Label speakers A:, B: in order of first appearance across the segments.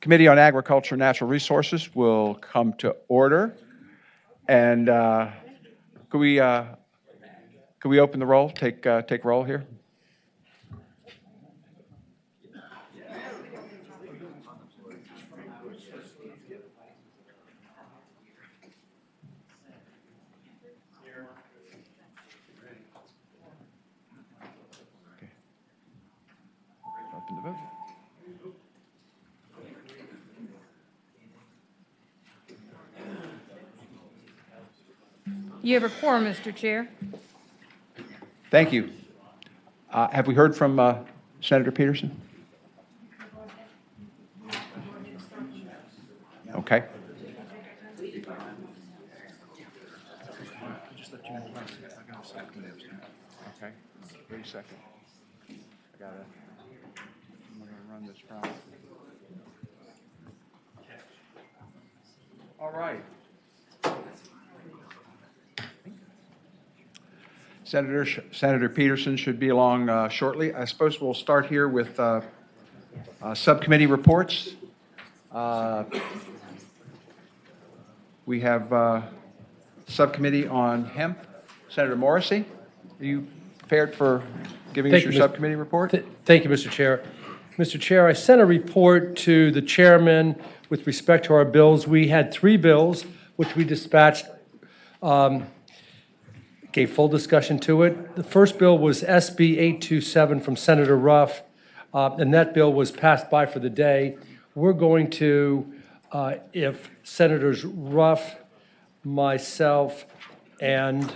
A: Committee on Agriculture and Natural Resources will come to order. And could we open the roll, take roll here? Okay. Open the vote.
B: You have a quorum, Mr. Chair.
A: Thank you. Have we heard from Senator Peterson? Okay. Okay. Wait a second. I'm going to run this from. All right. Senator Peterson should be along shortly. I suppose we'll start here with subcommittee reports. We have subcommittee on hemp. Senator Morrissey, are you prepared for giving us your subcommittee report?
C: Thank you, Mr. Chair. Mr. Chair, I sent a report to the chairman with respect to our bills. We had 3 bills which we dispatched, gave full discussion to it. The first bill was SB 827 from Senator Ruff, and that bill was passed by for the day. We're going to, if Senators Ruff, myself, and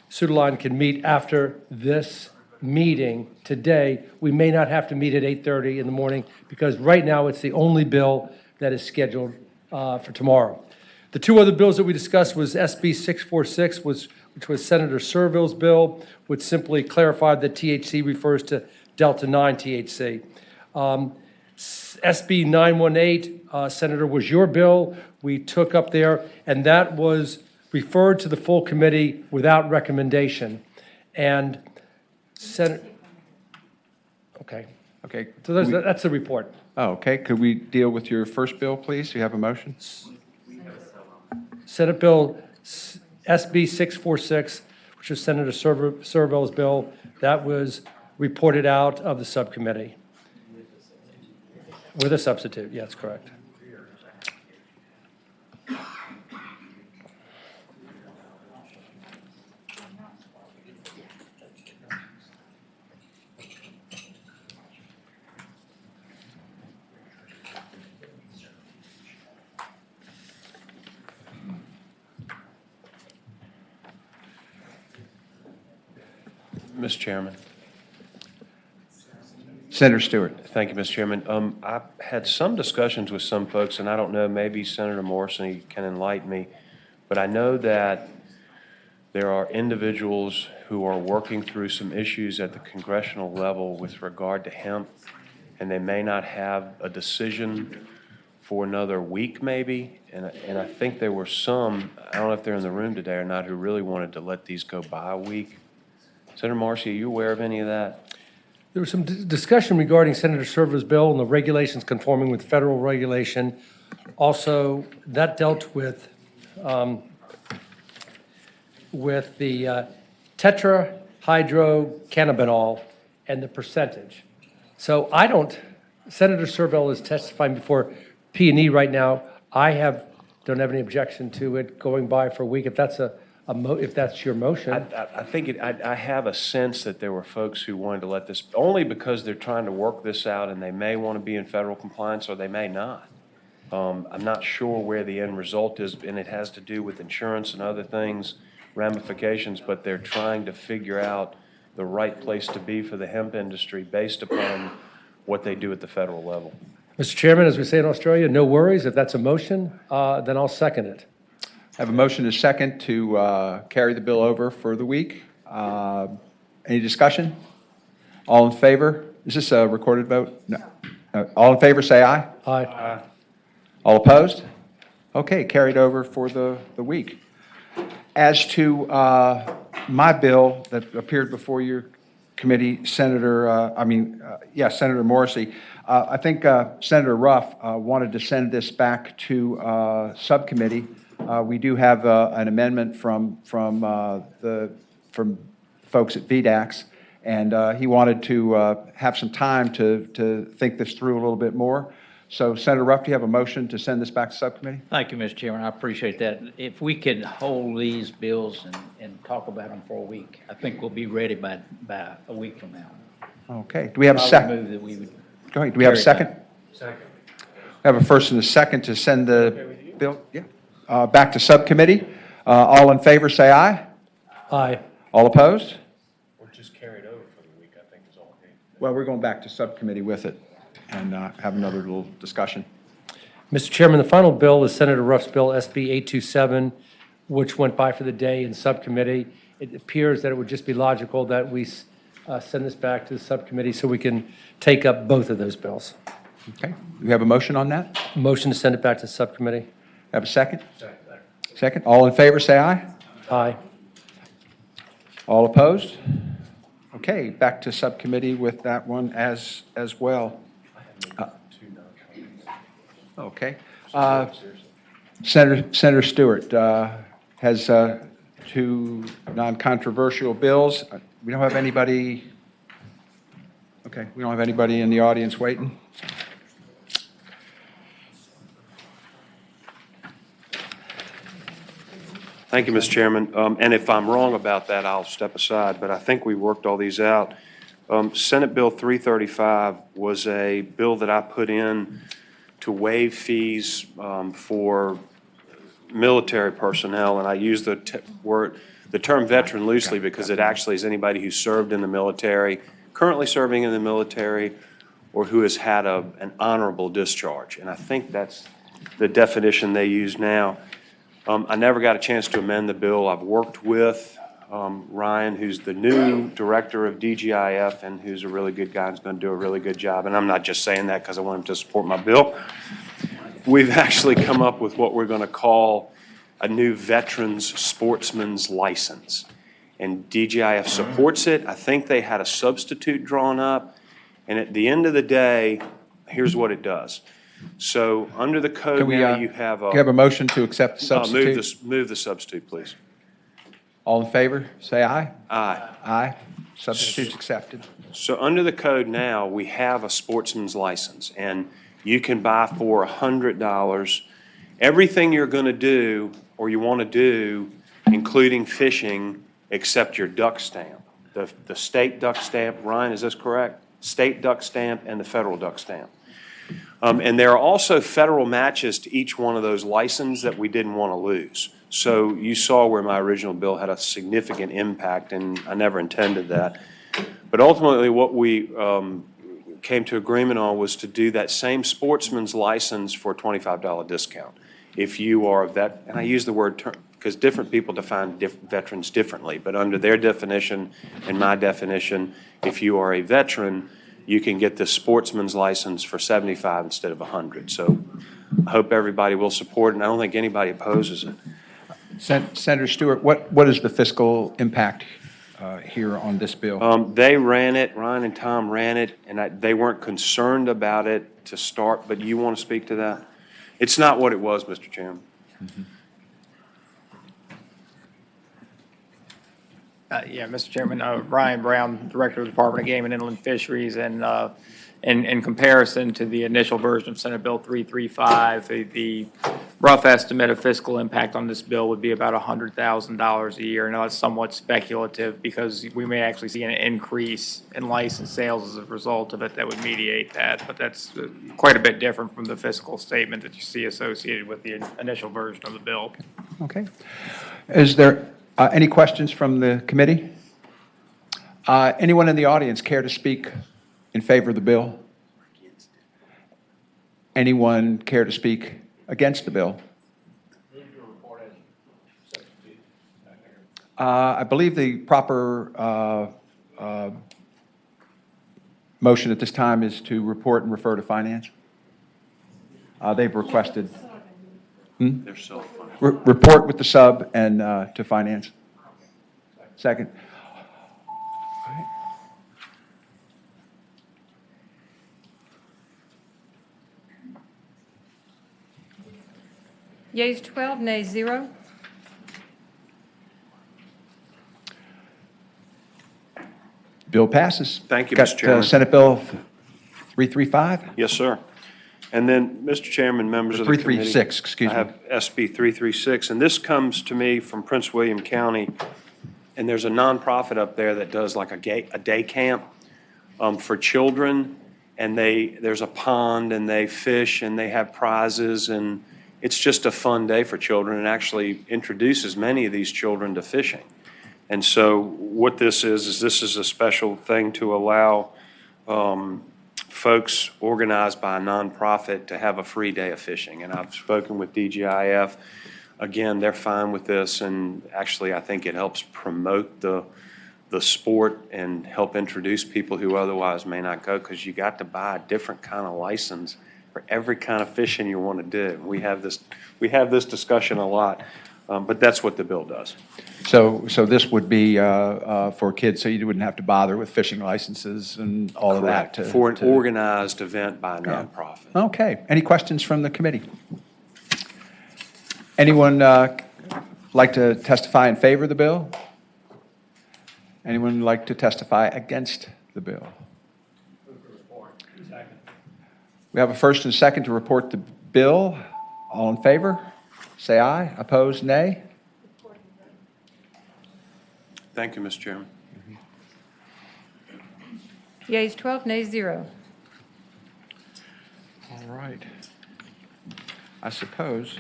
C: Sudalan can meet after this meeting today, we may not have to meet at 8:30 in the morning because right now it's the only bill that is scheduled for tomorrow. The 2 other bills that we discussed was SB 646, which was Senator Servill's bill, which simply clarified that THC refers to Delta-9 THC. SB 918, Senator, was your bill. We took up there, and that was referred to the full committee without recommendation. And okay.
A: Okay.
C: So that's the report.
A: Oh, okay. Could we deal with your first bill, please? Do you have a motion?
C: Senate Bill SB 646, which is Senator Servill's bill, that was reported out of the subcommittee. With a substitute, yes, correct.
D: Mr. Chairman.
A: Senator Stewart.
D: Thank you, Mr. Chairman. I've had some discussions with some folks, and I don't know, maybe Senator Morrison can enlighten me, but I know that there are individuals who are working through some issues at the congressional level with regard to hemp, and they may not have a decision for another week maybe, and I think there were some, I don't know if they're in the room today or not, who really wanted to let these go by a week. Senator Morrissey, are you aware of any of that?
C: There was some discussion regarding Senator Servill's bill and the regulations conforming with federal regulation. Also, that dealt with the tetrahydrocannabinol and the percentage. So Senator Servill is testifying before P&E right now. Don't have any objection to it going by for a week if that's if that's your motion.
D: I think I have a sense that there were folks who wanted to let this, only because they're trying to work this out and they may want to be in federal compliance or they may not. I'm not sure where the end result is, and it has to do with insurance and other things, ramifications, but they're trying to figure out the right place to be for the hemp industry based upon what they do at the federal level.
C: Mr. Chairman, as we say in Australia, no worries. If that's a motion, then I'll second it.
A: I have a motion and a second to carry the bill over for the week. Any discussion? All in favor? Is this a recorded vote? No. All in favor, say aye.
C: Aye.
A: All opposed? Okay, carried over for the week. As to my bill that appeared before your Committee, Senator Morrissey. I think Senator Ruff wanted to send this back to subcommittee. We do have an amendment from folks at VDAX, and he wanted to have some time to think this through a little bit more. So, Senator Ruff, do you have a motion to send this back to subcommittee?
E: Thank you, Mr. Chairman. I appreciate that. If we could hold these bills and talk about them for a week, I think we'll be ready by a week from now.
A: Okay. Do we have a
E: I would
A: second?
E: move that we would
A: Go ahead. Do we have a
E: carry
A: second?
E: that.
C: Second.
A: We have a first and a second to send the bill back to subcommittee. All in favor, say aye.
C: Aye.
A: All opposed?
D: Or just carry it over for the week, I think is all.
A: Well, we're going back to subcommittee with it and have another little discussion.
C: Mr. Chairman, the final bill is Senator Ruff's Bill SB 827, which went by for the day in subcommittee. It appears that it would just be logical that we send this back to the subcommittee so we can take up both of those bills.
A: Okay. Do we have a motion on that?
C: Motion to send it back to the subcommittee.
A: Have a second? Second. All in favor, say aye.
C: Aye.
A: All opposed? Okay, back to subcommittee with that one as well. Okay. Senator Stewart has two non-controversial bills. We don't have anybody, okay, we don't have anybody in the audience waiting.
D: Thank you, Mr. Chairman. And if I'm wrong about that, I'll step aside, but I think we worked all these out. Senate Bill 335 was a bill that I put in to waive fees for military personnel, and I use the term veteran loosely because it actually is anybody who served in the military, currently serving in the military, or who has had an honorable discharge. And I think that's the definition they use now. I never got a chance to amend the bill. I've worked with Ryan, who's the new director of DGIF and who's a really good guy and is going to do a really good job. And I'm not just saying that because I want him to support my bill. We've actually come up with what we're going to call a new veterans sportsman's license. And DGIF supports it. I think they had a substitute drawn up. And at the end of the day, here's what it does. So under the code
A: Can we,
D: now, you have
A: do you have a motion to accept the
D: move
A: substitute?
D: move the substitute, please.
A: All in favor, say aye.
D: Aye.
A: Aye. Substitute's accepted.
D: So under the code now, we have a sportsman's license, and you can buy for $100 everything you're going to do or you want to do, including fishing, except your duck stamp. The state duck stamp, Ryan, is this correct? State duck stamp and the federal duck stamp. And there are also federal matches to each one of those licenses that we didn't want to lose. So you saw where my original bill had a significant impact, and I never intended that. But ultimately, what we came to agreement on was to do that same sportsman's license for a $25 discount. If you are a vet, and I use the word term because different people define veterans differently, but under their definition and my definition, if you are a veteran, you can get this sportsman's license for $75 instead of $100. So I hope everybody will support it, and I don't think anybody opposes it.
A: Senator Stewart, what is the fiscal impact here on this bill?
D: They ran it, Ryan and Tom ran it, and they weren't concerned about it to start, but you want to speak to that? It's not what it was, Mr. Chairman.
A: Mm-hmm.
F: Yeah, Mr. Chairman, Ryan Brown, Director of the Department of Game and Inland Fisheries, and in comparison to the initial version of Senate Bill 335, the rough estimate of fiscal impact on this bill would be about $100,000 a year. Now, it's somewhat speculative because we may actually see an increase in license sales as a result of it that would mediate that, but that's quite a bit different from the fiscal statement that you see associated with the initial version of the bill.
A: Okay. Is there any questions from the committee? Anyone in the audience care to speak in favor of the bill? Anyone care to speak against the bill? I believe the proper motion at this time is to report and refer to finance. They've requested.
D: They're so funny.
A: Report with the sub and to finance. Second.
B: Yeas 12, nays 0.
A: Bill passes.
G: Thank you,
A: Got,
G: Mr. Chairman.
A: Senate Bill 335?
G: Yes, sir. And then, Mr. Chairman, members of the committee.
A: 336, excuse me.
G: I have SB 336, and this comes to me from Prince William County, and there's a nonprofit up there that does like a day camp for children, and there's a pond, and they fish, and they have prizes, and it's just a fun day for children, and actually introduces many of these children to fishing. And so what this is this is a special thing to allow folks organized by a nonprofit to have a free day of fishing. And I've spoken with DGIF. Again, they're fine with this, and actually I think it helps promote the sport and help introduce people who otherwise may not go, because you got to buy a different kind of license for every kind of fishing you want to do. We have this discussion a lot, but that's what the bill does.
A: So this would be for kids, so you wouldn't have to bother with fishing licenses and all of that?
G: Correct. For an organized event by a nonprofit.
A: Okay. Any questions from the committee? Anyone like to testify in favor of the bill? Anyone like to testify against the bill? We have a first and a second to report the bill. All in favor, say aye. Opposed, nay.
G: Thank you, Mr. Chairman.
B: Yeas 12, nays 0.
A: All right. I suppose.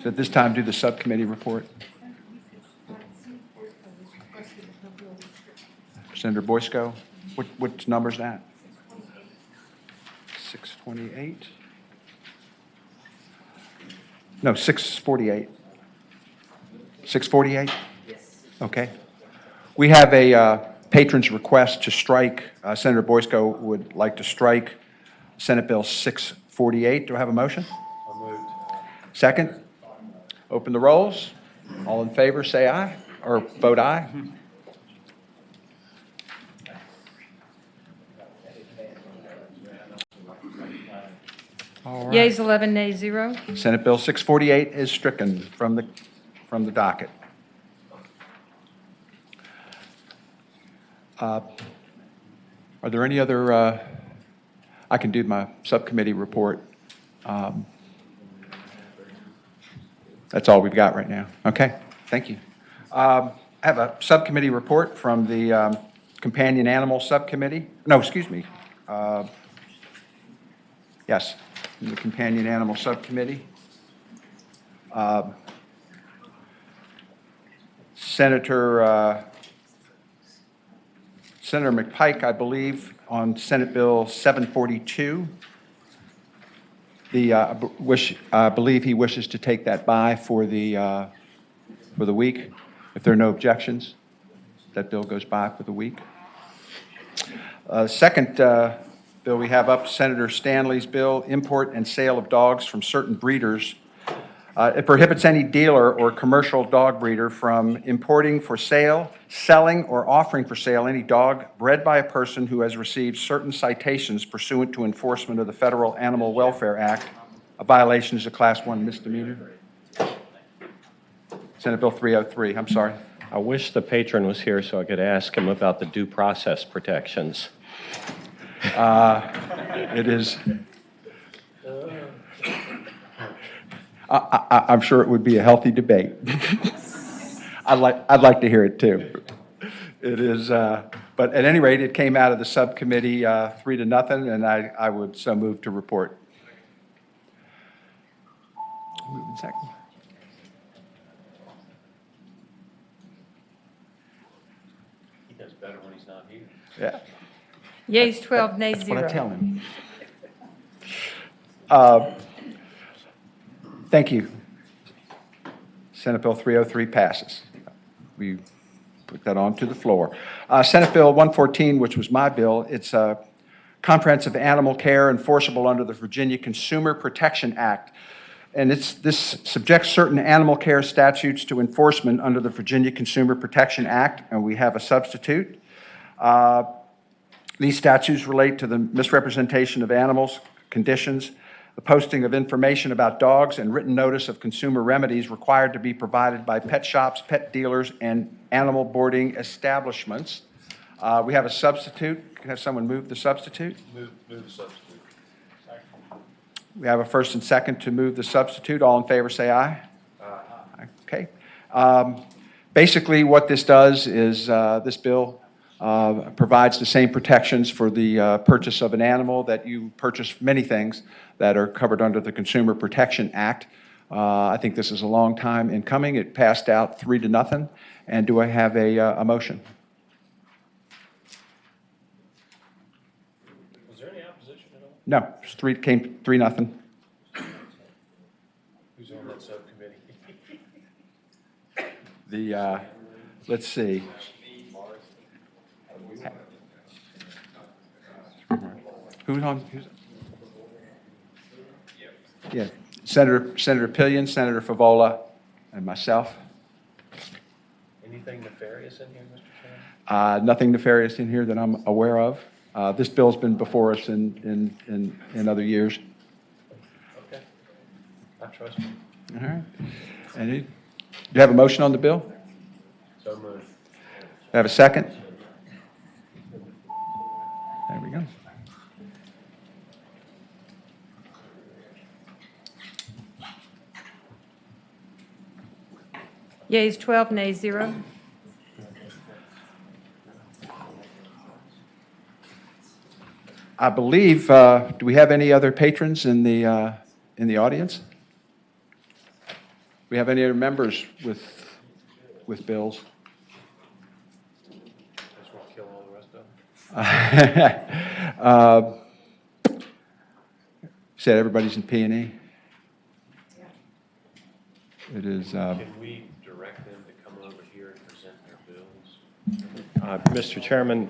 A: So at this time, do the subcommittee report. Senator Boysko, what number's that? 628? No, 648. 648? Yes. Okay. We have a patron's request to strike. Senator Boysko would like to strike Senate Bill 648. Do I have a motion? Second? Open the rolls. All in favor, say aye, or vote aye. All right.
B: Yeas 11, nays 0.
A: Senate Bill 648 is stricken from the docket. Are there any other, I can do my subcommittee report. That's all we've got right now. Okay, thank you. I have a subcommittee report from the Companion Animal Subcommittee. No, excuse me. Yes, from the Companion Animal Subcommittee. Senator McPike, I believe, on Senate Bill 742. I believe he wishes to take that by for the week. If there are no objections, that bill goes by for the week. Second bill we have up, Senator Stanley's bill, import and sale of dogs from certain breeders. It prohibits any dealer or commercial dog breeder from importing for sale, selling, or offering for sale any dog bred by a person who has received certain citations pursuant to enforcement of the Federal Animal Welfare Act. A violation is a Class 1 misdemeanor. Senate Bill 303, I'm sorry.
H: I wish the patron was here so I could ask him about the due process protections.
A: It is. I'm sure it would be a healthy debate. I'd like to hear it too. It is, but at any rate, it came out of the subcommittee 3-0, and I would so move to report. Move in second.
D: He does better when he's not here.
A: Yeah.
B: Yeas 12, nays
A: That's
B: 0.
A: what I tell him. Thank you. Senate Bill 303 passes. We put that on to the floor. Senate Bill 114, which was my bill, it's a comprehensive animal care enforceable under the Virginia Consumer Protection Act. And this subjects certain animal care statutes to enforcement under the Virginia Consumer Protection Act, and we have a substitute. These statutes relate to the misrepresentation of animals conditions, the posting of information about dogs, and written notice of consumer remedies required to be provided by pet shops, pet dealers, and animal boarding establishments. We have a substitute. Can I have someone move the substitute?
D: Move the substitute.
A: We have a first and second to move the substitute. All in favor, say aye. Aye. Okay. Basically, what this does is this bill provides the same protections for the purchase of an animal that you purchase many things that are covered under the Consumer Protection Act. I think this is a long time in coming. It passed out 3-0. And do I have a motion?
D: Was there any opposition at all?
A: No, it's 3-0.
D: Who's on that subcommittee?
A: Let's see. Who's on? Yeah, Senator Pillion, Senator Favola, and myself.
D: Anything nefarious in here, Mr. Chairman?
A: Nothing nefarious in here that I'm aware of. This bill's been before us in other years.
D: Okay. I trust you.
A: All right. Do you have a motion on the bill?
D: So moved.
A: Do I have a second? There we go.
B: Yeas 12, nays 0.
A: I believe, do we have any other patrons in the audience? Do we have any other members with bills?
D: Just want to kill all the rest of them.
A: Said everybody's in P&E? It is,
D: Can we direct them to come over here and present their bills?
H: Mr. Chairman,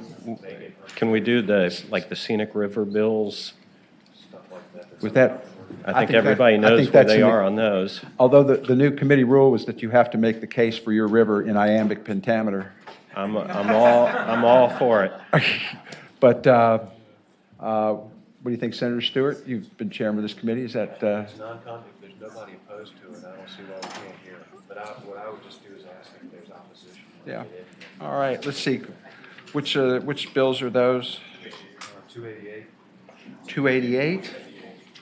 H: can we do the scenic river bills?
D: Stuff like that.
A: with that,
H: I think everybody knows where they are on those.
A: although the new committee rule was that you have to make the case for your river in iambic pentameter.
H: I'm all for it.
A: But what do you think, Senator Stewart? You've been chairman of this committee. Is that,
D: It's non-conflict, there's nobody opposed to it, I don't see why we can't hear it. But what I would just do is ask if there's opposition.
A: yeah. All right, let's see. Which bills are those?
D: 288,
A: 288,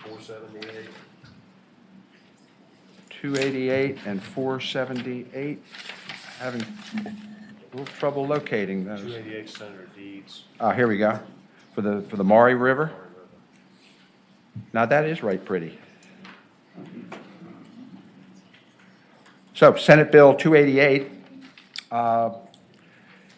D: 478,
A: 288, and 478. Having a little trouble locating those.
D: 288 Senator Deeds.
A: Here we go. For the Maury River. Now, that is right pretty. So, Senate Bill 288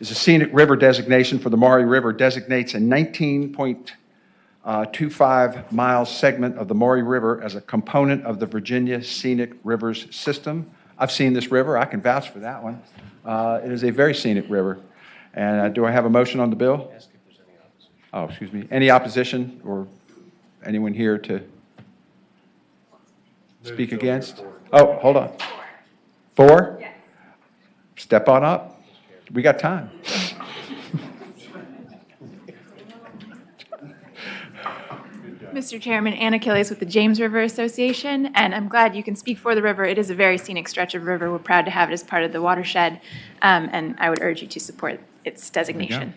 A: is a scenic river designation for the Maury River, designates a 19.25 mile segment of the Maury River as a component of the Virginia Scenic Rivers System. I've seen this river. I can vouch for that one. It is a very scenic river. And do I have a motion on the bill?
D: Ask if there's any opposition.
A: Oh, excuse me. Any opposition or anyone here to speak
D: Move to
A: against?
D: report.
A: Oh, hold on. 4? Yes. Step on up. We got time.
I: Mr. Chairman, Anna Achilles with the James River Association, and I'm glad you can speak for the river. It is a very scenic stretch of river. We're proud to have it as part of the watershed, and I would urge you to support its designation.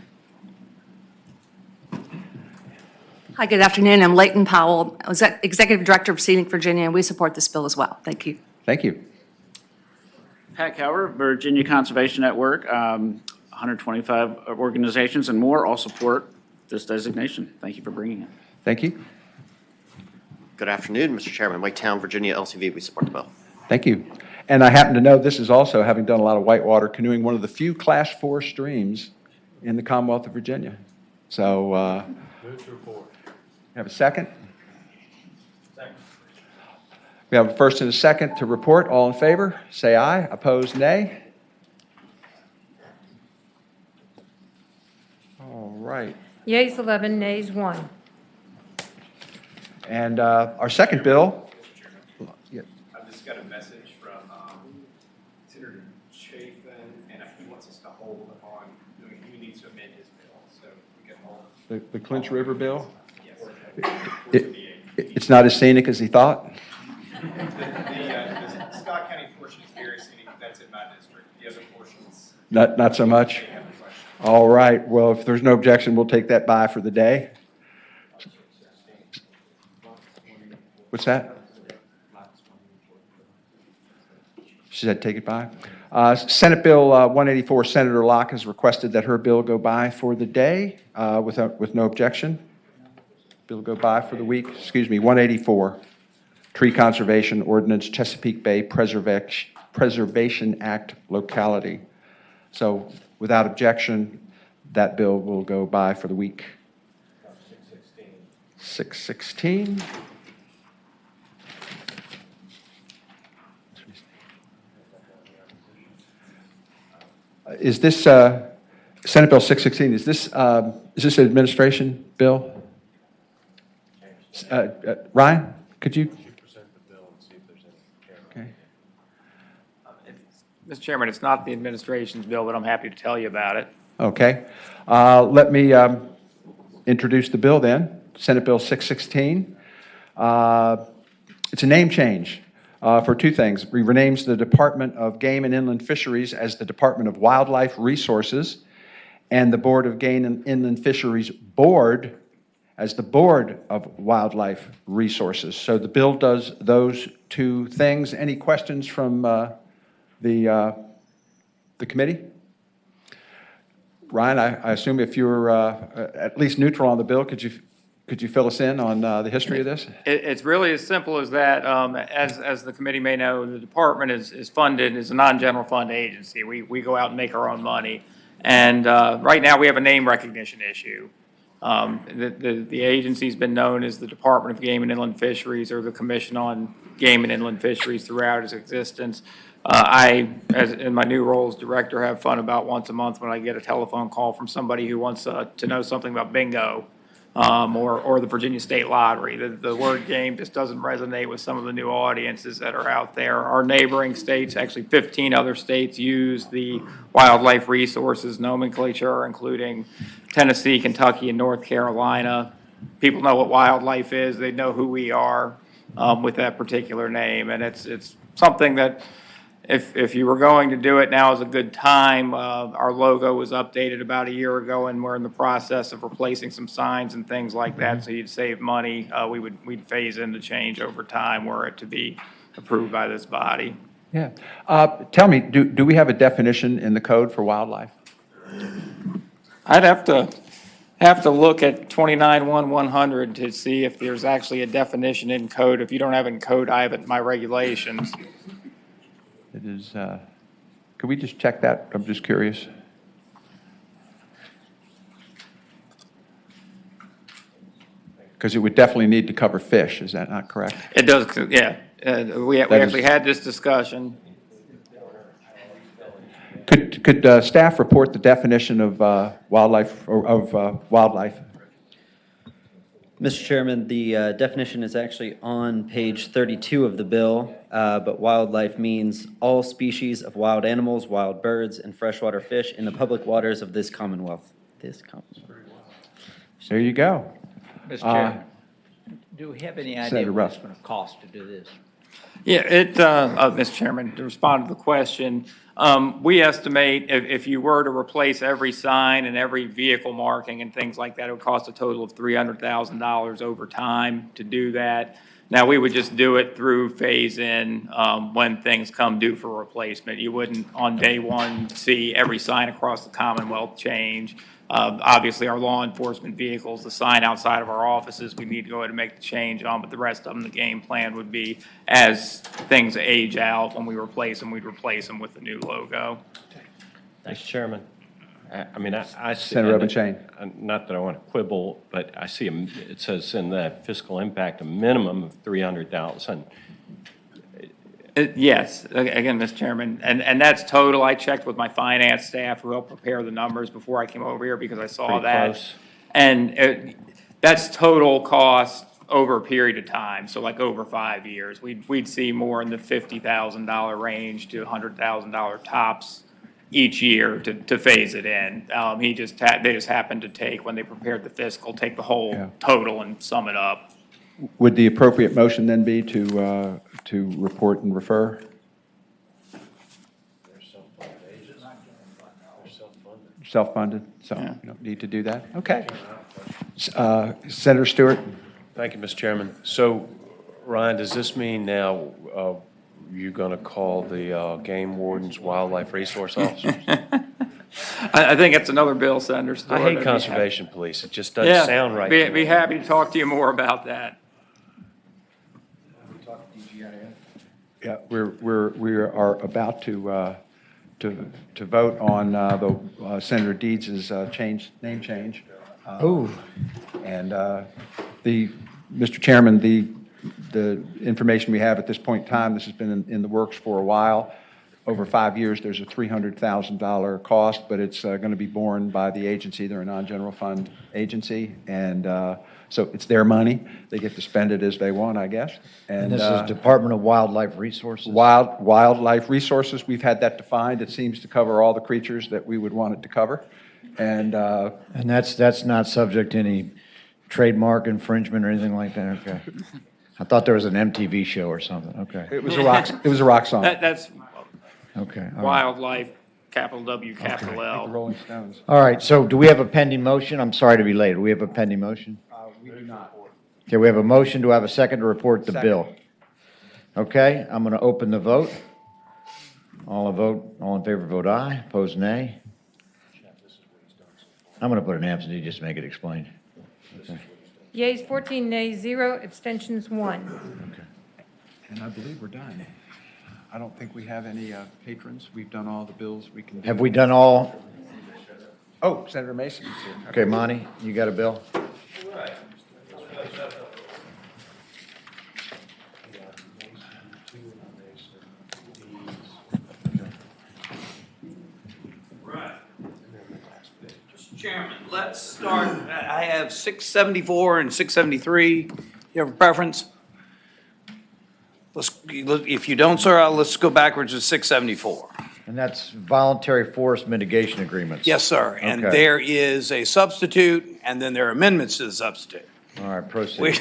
J: Hi, good afternoon. I'm Leighton Powell, Executive Director of Scenic Virginia, and we support this bill as well. Thank you.
A: Thank you.
K: Pat Cower, Virginia Conservation Network, 125 organizations and more all support this designation. Thank you for bringing it.
A: Thank you.
L: Good afternoon, Mr. Chairman. Whitetown, Virginia, LCV, we support the bill.
A: Thank you. And I happen to know this is also, having done a lot of whitewater canoeing, one of the few Class 4 streams in the Commonwealth of Virginia. So,
D: Move to report.
A: have a second? Second. We have a first and a second to report. All in favor, say aye. Opposed, nay. All right.
B: Yeas 11, nays 1.
A: And our second bill. Yeah.
M: I've just got a message from Senator Chafin, and he wants us to hold on, he needs to amend his bill, so we can hold.
A: The Clinch River bill?
M: Yes.
A: It- It's not as scenic as he thought?
M: The Scott County portion is very scenic, that's in my district. The other portions.
A: Not so much? All right, well, if there's no objection, we'll take that by for the day. What's that? She said take it by. Senate Bill 184, Senator Locke has requested that her bill go by for the day with no objection. Bill go by for the week. 184, Tree Conservation Ordinance, Chesapeake Bay Preservation Act locality. So without objection, that bill will go by for the week. 616. Is this, Senate Bill 616, is this an administration bill? Ryan, could you? Okay.
F: Mr. Chairman, it's not the administration's bill, but I'm happy to tell you about it.
A: Okay. Let me introduce the bill then. Senate Bill 616. It's a name change for two things. It renames the Department of Game and Inland Fisheries as the Department of Wildlife Resources, and the Board of Game and Inland Fisheries Board as the Board of Wildlife Resources. So the bill does those two things. Any questions from the committee? Ryan, I assume if you're at least neutral on the bill, could you fill us in on the history of this?
F: It's really as simple as that. As the committee may know, the department is funded, is a non-general fund agency. We go out and make our own money. And right now, we have a name recognition issue. The agency's been known as the Department of Game and Inland Fisheries, or the Commission on Game and Inland Fisheries, throughout its existence. As in my new role as director, have fun about once a month when I get a telephone call from somebody who wants to know something about bingo, or the Virginia State Lottery. The word game just doesn't resonate with some of the new audiences that are out there. Our neighboring states, actually 15 other states, use the wildlife resources nomenclature, including Tennessee, Kentucky, and North Carolina. People know what wildlife is. They know who we are with that particular name. And it's something that if you were going to do it, now is a good time. Our logo was updated about a year ago, and we're in the process of replacing some signs and things like that, so you'd save money. We'd phase in the change over time were it to be approved by this body.
A: Yeah. Tell me, do we have a definition in the code for wildlife?
F: I'd have to look at 29.1.100 to see if there's actually a definition in code. If you don't have it in code, I have it in my regulations.
A: It is, could we just check that? I'm just curious. Because it would definitely need to cover fish, is that not correct?
F: It does, yeah. We actually had this discussion.
A: Could staff report the definition of wildlife, or of wildlife?
N: Mr. Chairman, the definition is actually on page 32 of the bill, but wildlife means all species of wild animals, wild birds, and freshwater fish in the public waters of this Commonwealth.
A: There you go.
E: Mr. Chairman, do we have any idea
A: Senator
E: what
A: Ruff.
E: it's going to cost to do this?
F: Yeah, Mr. Chairman, to respond to the question, we estimate if you were to replace every sign and every vehicle marking and things like that, it would cost a total of $300,000 over time to do that. Now, we would just do it through phase-in when things come due for replacement. You wouldn't, on day one, see every sign across the Commonwealth change. Obviously, our law enforcement vehicles, the sign outside of our offices, we need to go ahead and make the change on, but the rest of them, the game plan would be as things age out, when we replace them, we'd replace them with the new logo.
H: Mr. Chairman, I mean, I see.
A: Senator Robin-Shane.
H: Not that I want to quibble, but I see, it says in the fiscal impact, a minimum of 300,000.
F: Yes, again, Mr. Chairman, and that's total. I checked with my finance staff who helped prepare the numbers before I came over here because I saw
H: Pretty
F: that.
H: close.
F: And that's total cost over a period of time, so like over 5 years. We'd see more in the $50,000 range to $100,000 tops each year to phase it in. They just happened to take, when they prepared the fiscal, take the whole total and sum it up.
A: Would the appropriate motion then be to report and refer? Self-funded, so you don't need to do that? Okay. Senator Stewart?
D: Thank you, Mr. Chairman. So, Ryan, does this mean now you're going to call the game wardens wildlife resource officers?
F: I think it's another bill, Senator Stewart.
D: I hate conservation police. It just doesn't sound right. to
F: Be
D: me.
F: happy to talk to you more about that.
A: Yeah, we are about to vote on the Senator Deeds' name change.
E: Ooh.
A: And Mr. Chairman, the information we have at this point in time, this has been in the works for a while. Over 5 years, there's a $300,000 cost, but it's going to be borne by the agency. They're a non-general fund agency, and so it's their money. They get to spend it as they want, I guess.
O: And this is Department of Wildlife Resources?
A: Wildlife Resources, we've had that defined. It seems to cover all the creatures that we would want it to cover. And
O: that's not subject to any trademark infringement or anything like that? Okay. I thought there was an MTV show or something. Okay.
A: it was a rock song.
F: That's
O: Okay. All right.
F: wildlife, capital W, capital
A: The
F: L.
A: Rolling Stones.
O: All right, so do we have a pending motion? I'm sorry to be late. Do we have a pending motion?
A: We do not.
O: Okay, we have a motion. Do I have a second to report the
A: Second.
O: bill? Okay, I'm going to open the vote. All in favor, vote aye. Opposed, nay. I'm going to put an absentee just to make it explained. Okay.
B: Yeas 14, nays 0, abstentions 1.
A: And I believe we're done. I don't think we have any patrons. We've done all the bills we can do.
O: Have we done all?
A: Oh, Senator Mason's here.
O: Okay, Monty, you got a bill?
P: Chairman, let's start, I have 674 and 673. You have a preference? If you don't, sir, let's go backwards to 674.
O: And that's voluntary forest mitigation agreements?
P: Yes, sir. And
O: Okay.
P: there is a substitute, and then there are amendments to the substitute.
O: All right, proceed.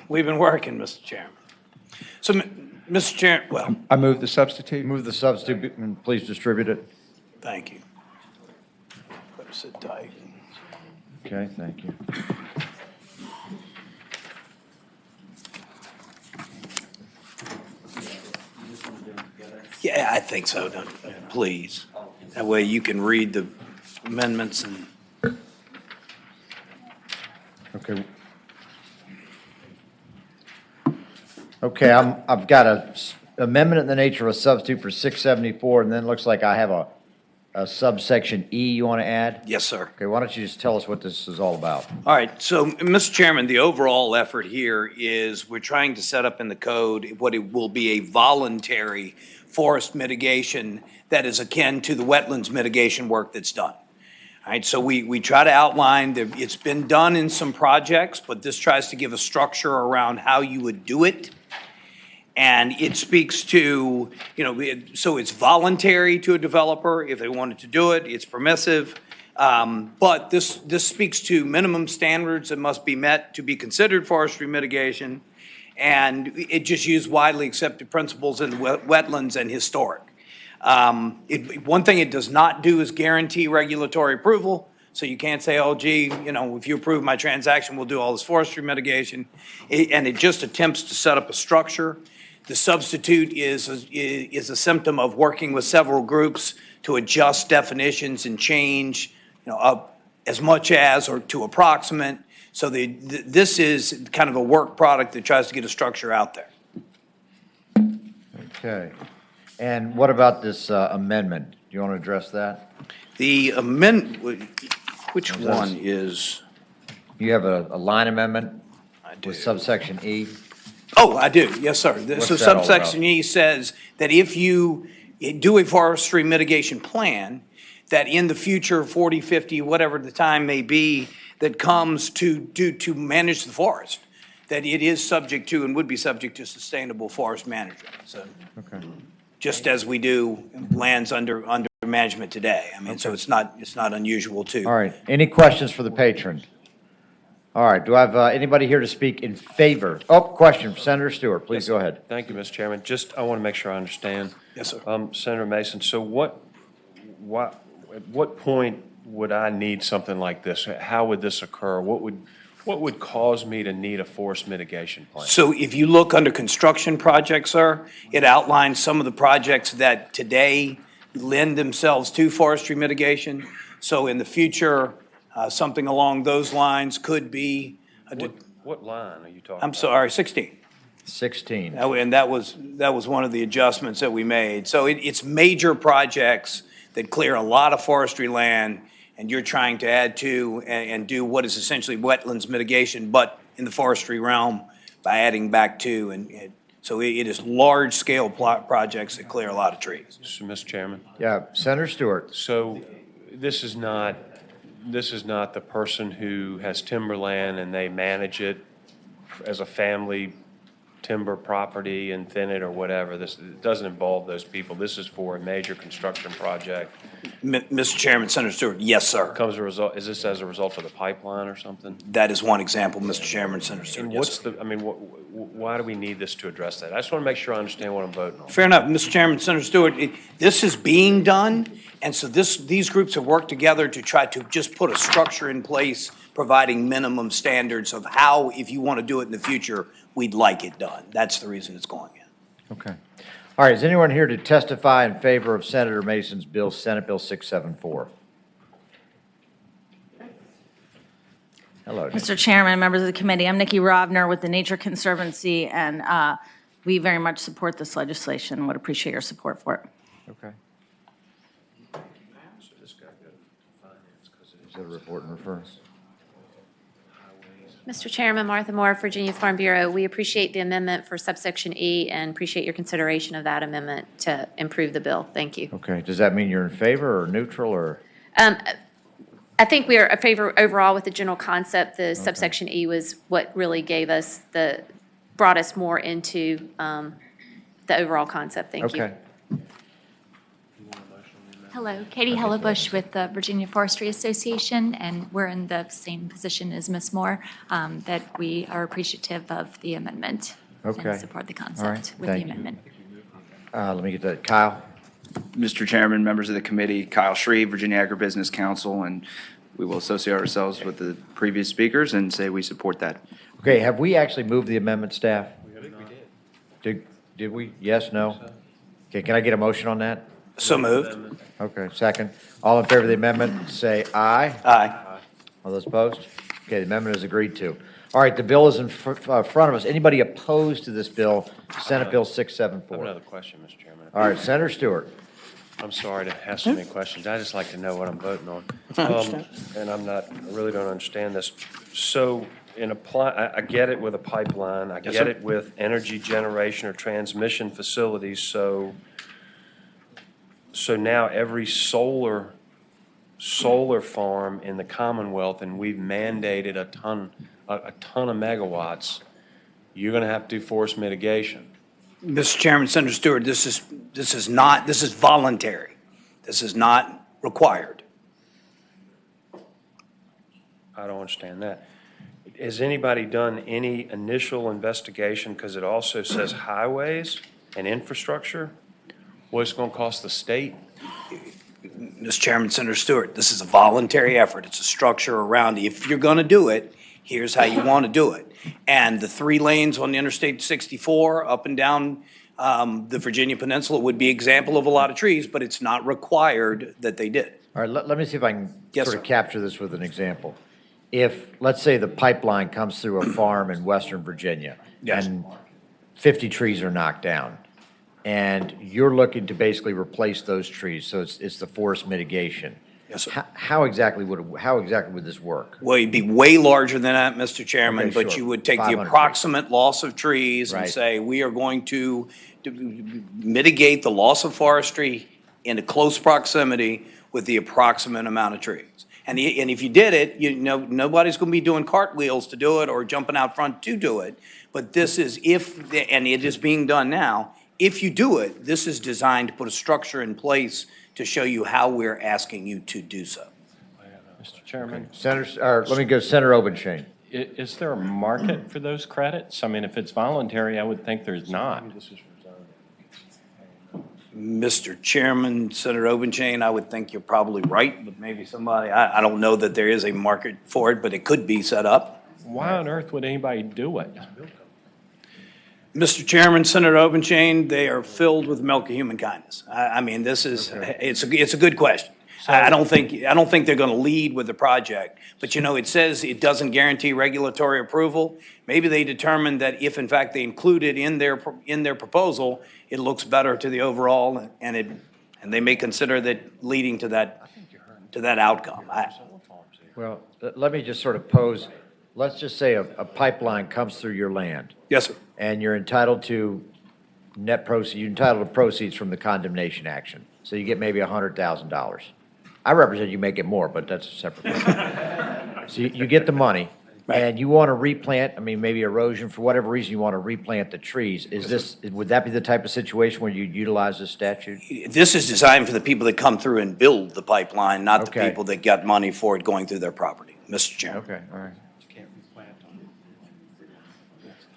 P: We've been working, Mr. Chairman. So, Mr. Chair, well,
A: I move the substitute.
O: Move the substitute and please distribute it.
P: thank you. Better sit tight.
O: Okay, thank you.
P: Yeah, I think so, please. That way you can read the amendments and.
O: Okay. Okay, I've got a amendment in the nature of a substitute for 674, and then it looks like I have a subsection E you want to add?
P: Yes, sir.
O: Okay, why don't you just tell us what this is all about?
P: All right, so, Mr. Chairman, the overall effort here is we're trying to set up in the code what it will be a voluntary forest mitigation that is akin to the wetlands mitigation work that's done. All right, so we try to outline that it's been done in some projects, but this tries to give a structure around how you would do it. And it speaks to, so it's voluntary to a developer. If they wanted to do it, it's permissive. But this speaks to minimum standards that must be met to be considered forestry mitigation. And it just used widely accepted principles in wetlands and historic. One thing it does not do is guarantee regulatory approval. So you can't say, oh, gee, if you approve my transaction, we'll do all this forestry mitigation. And it just attempts to set up a structure. The substitute is a symptom of working with several groups to adjust definitions and change, up as much as or to approximate. So this is kind of a work product that tries to get a structure out there.
O: Okay. And what about this amendment? Do you want to address that?
P: The amendment, which one is?
O: You have a line amendment with subsection E?
P: Oh, I do, yes, sir.
O: What's
P: So
O: that all
P: subsection
O: about?
P: E says that if you do a forestry mitigation plan, that in the future, 40, 50, whatever the time may be, that comes to manage the forest, that it is subject to and would be subject to sustainable forest management. So
O: Okay.
P: just as we do lands under management today. I mean, so it's not unusual to.
O: All right. Any questions for the patron? All right, do I have anybody here to speak in favor? Oh, question, Senator Stewart, please go ahead.
D: Thank you, Mr. Chairman. Just, I want to make sure I understand.
P: Yes, sir.
D: Senator Mason, so at what point would I need something like this? How would this occur? What would cause me to need a forest mitigation plan?
P: So if you look under construction projects, sir, it outlines some of the projects that today lend themselves to forestry mitigation. So in the future, something along those lines could be.
D: What line are you talking about?
P: I'm sorry, 16.
O: 16.
P: And that was one of the adjustments that we made. So it's major projects that clear a lot of forestry land, and you're trying to add to and do what is essentially wetlands mitigation, but in the forestry realm by adding back to. And so it is large-scale projects that clear a lot of trees.
D: So, Mr. Chairman?
O: Yeah, Senator Stewart.
D: So this is not the person who has timberland and they manage it as a family timber property and thin it or whatever. It doesn't involve those people. This is for a major construction project.
P: Mr. Chairman, Senator Stewart, yes, sir.
D: Is this as a result of the pipeline or something?
P: That is one example, Mr. Chairman, Senator Stewart.
D: And
P: Yes, sir.
D: why do we need this to address that? I just want to make sure I understand what I'm voting on.
P: Fair enough, Mr. Chairman, Senator Stewart. This is being done, and so these groups have worked together to try to just put a structure in place, providing minimum standards of how, if you want to do it in the future, we'd like it done. That's the reason it's going in.
O: Okay. All right, is anyone here to testify in favor of Senator Mason's bill, Senate Bill 674? Hello, Nikki.
Q: Mr. Chairman, members of the committee, I'm Nikki Rovner with the Nature Conservancy, and we very much support this legislation and would appreciate your support for it.
O: Okay. Is that a report and refer?
R: Mr. Chairman, Martha Moore, Virginia Farm Bureau. We appreciate the amendment for subsection E and appreciate your consideration of that amendment to improve the bill. Thank you.
O: Okay, does that mean you're in favor or neutral or?
R: I think we are in favor overall with the general concept. The subsection E was what really brought us more into the overall concept. Thank you.
O: Okay.
S: Hello, Katie Hellebush with the Virginia Forestry Association, and we're in the same position as Ms. Moore, that we are appreciative of the amendment
O: Okay.
S: and support the
O: All right,
S: concept with the
O: thank you.
S: amendment.
O: Let me get that. Kyle?
T: Mr. Chairman, members of the committee, Kyle Shreve, Virginia Agribusiness Council, and we will associate ourselves with the previous speakers and say we support that.
O: Okay, have we actually moved the amendment, staff? I think we did. Did we? Yes, no? Okay, can I get a motion on that?
P: So moved.
O: Okay, second. All in favor of the amendment, say aye.
P: Aye.
O: All those opposed? Okay, the amendment is agreed to. All right, the bill is in front of us. Anybody opposed to this bill, Senate Bill
D: I have
O: 674?
D: another question, Mr. Chairman.
O: All right, Senator Stewart.
D: I'm sorry to ask so many questions. I just like to know what I'm voting on. And I really don't understand this. So I get it with a pipeline. I
P: Yes,
D: get
P: sir.
D: it with energy generation or transmission facilities. So now every solar farm in the Commonwealth, and we've mandated a ton of megawatts, you're going to have to do forest mitigation.
P: Mr. Chairman, Senator Stewart, this is voluntary. This is not required.
D: I don't understand that. Has anybody done any initial investigation, because it also says highways and infrastructure, what it's going to cost the state?
P: Mr. Chairman, Senator Stewart, this is a voluntary effort. It's a structure around, if you're going to do it, here's how you want to do it. And the 3 lanes on the Interstate 64 up and down the Virginia Peninsula would be an example of a lot of trees, but it's not required that they did.
O: All right, let me see if I can
P: Yes,
O: sort
P: sir.
O: of capture this with an example. If, let's say, the pipeline comes through a farm in Western Virginia.
P: Yes.
O: And 50 trees are knocked down, and you're looking to basically replace those trees, so it's the forest mitigation.
P: Yes, sir.
O: How exactly would this work?
P: Well, it'd be way larger than that, Mr. Chairman,
O: Okay,
P: but
O: sure.
P: you would take the
O: 500 trees.
P: approximate loss of trees and
O: Right.
P: say, we are going to mitigate the loss of forestry in a close proximity with the approximate amount of trees. And if you did it, nobody's going to be doing cartwheels to do it or jumping out front to do it. But this is and it is being done now, if you do it, this is designed to put a structure in place to show you how we're asking you to do so.
H: Mr. Chairman.
O: Senator, or let me go, Senator Obenshain.
H: Is there a market for those credits? I mean, if it's voluntary, I would think there's not.
P: Mr. Chairman, Senator Obenchain, I would think you're probably right, but maybe somebody, I don't know that there is a market for it, but it could be set up.
H: Why on earth would anybody do it?
P: Mr. Chairman, Senator Obenchain, they are filled with milk of human kindness. I mean, this is, it's a good question. I don't think they're going to lead with the project, but it says it doesn't guarantee regulatory approval. Maybe they determined that if in fact they include it in their proposal, it looks better to the overall, and they may consider that leading to that outcome.
O: Well, let me just sort of pose, let's just say a pipeline comes through your land.
P: Yes, sir.
O: And you're entitled to net proceeds, you're entitled to proceeds from the condemnation action. So you get maybe $100,000. I represent you may get more, but that's a separate thing. So you get the money, and you want to replant, I mean, maybe erosion, for whatever reason, you want to replant the trees. Would that be the type of situation where you'd utilize this statute?
P: This is designed for the people that come through and build the pipeline, not the
O: Okay.
P: people that got money for it going through their property, Mr. Chairman.
O: Okay, all right.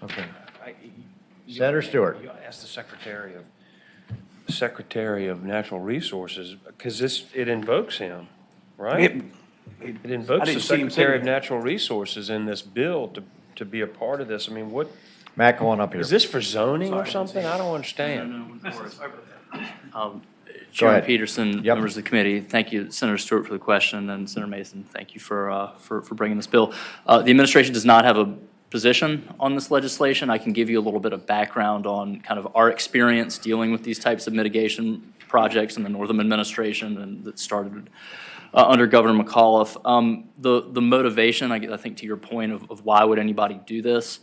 O: Okay. Senator Stewart.
D: You ask the Secretary of Natural Resources, because it invokes him, right? It
P: I
D: invokes the
P: didn't see him say
D: Secretary of
P: that.
D: Natural Resources in this bill to be a part of this. I mean, what,
O: Matt, come on up here.
D: is this for zoning or something? I don't understand.
U: Chairman
O: ahead.
U: Peterson, members of the committee, thank you, Senator Stewart, for the question, and Senator Mason, thank you for bringing this bill. The administration does not have a position on this legislation. I can give you a little bit of background on kind of our experience dealing with these types of mitigation projects in the Northam administration, and that started under Governor McAuliffe. The motivation, I think to your point of why would anybody do this,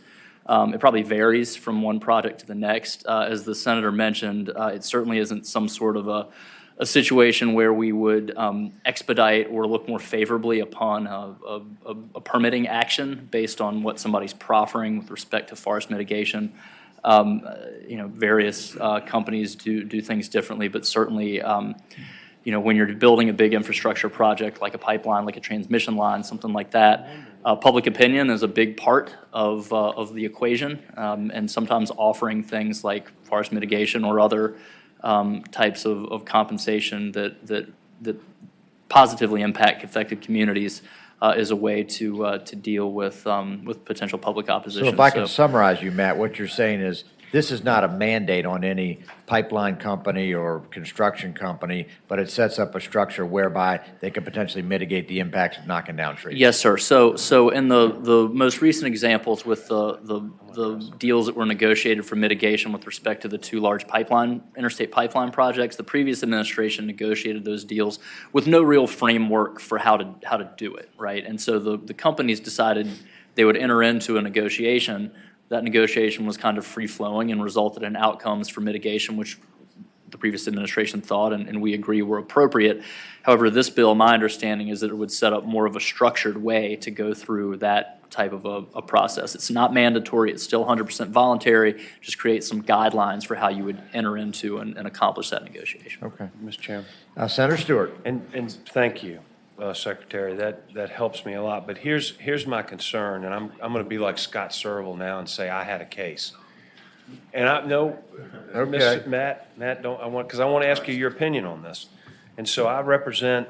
U: it probably varies from one project to the next. As the senator mentioned, it certainly isn't some sort of a situation where we would expedite or look more favorably upon a permitting action based on what somebody's proffering with respect to forest mitigation. Various companies do things differently, but certainly, when you're building a big infrastructure project like a pipeline, like a transmission line, something like that, public opinion is a big part of the equation, and sometimes offering things like forest mitigation or other types of compensation that positively impact affected communities is a way to deal with potential public opposition.
O: So if I can summarize you, Matt, what you're saying is this is not a mandate on any pipeline company or construction company, but it sets up a structure whereby they could potentially mitigate the impacts of knocking down trees.
U: Yes, sir. So in the most recent examples with the deals that were negotiated for mitigation with respect to the two large interstate pipeline projects, the previous administration negotiated those deals with no real framework for how to do it, right? And so the companies decided they would enter into a negotiation. That negotiation was kind of free-flowing and resulted in outcomes for mitigation, which the previous administration thought and we agree were appropriate. However, this bill, my understanding is that it would set up more of a structured way to go through that type of a process. It's not mandatory. It's still 100% voluntary. Just create some guidelines for how you would enter into and accomplish that negotiation.
O: Okay.
D: Mr. Chairman.
O: Senator Stewart.
D: And thank you, Secretary. That helps me a lot. But here's my concern, and I'm going to be like Scott Serval now and say I had a case. And
O: Okay.
D: Matt, because I want to ask you your opinion on this. And so I represent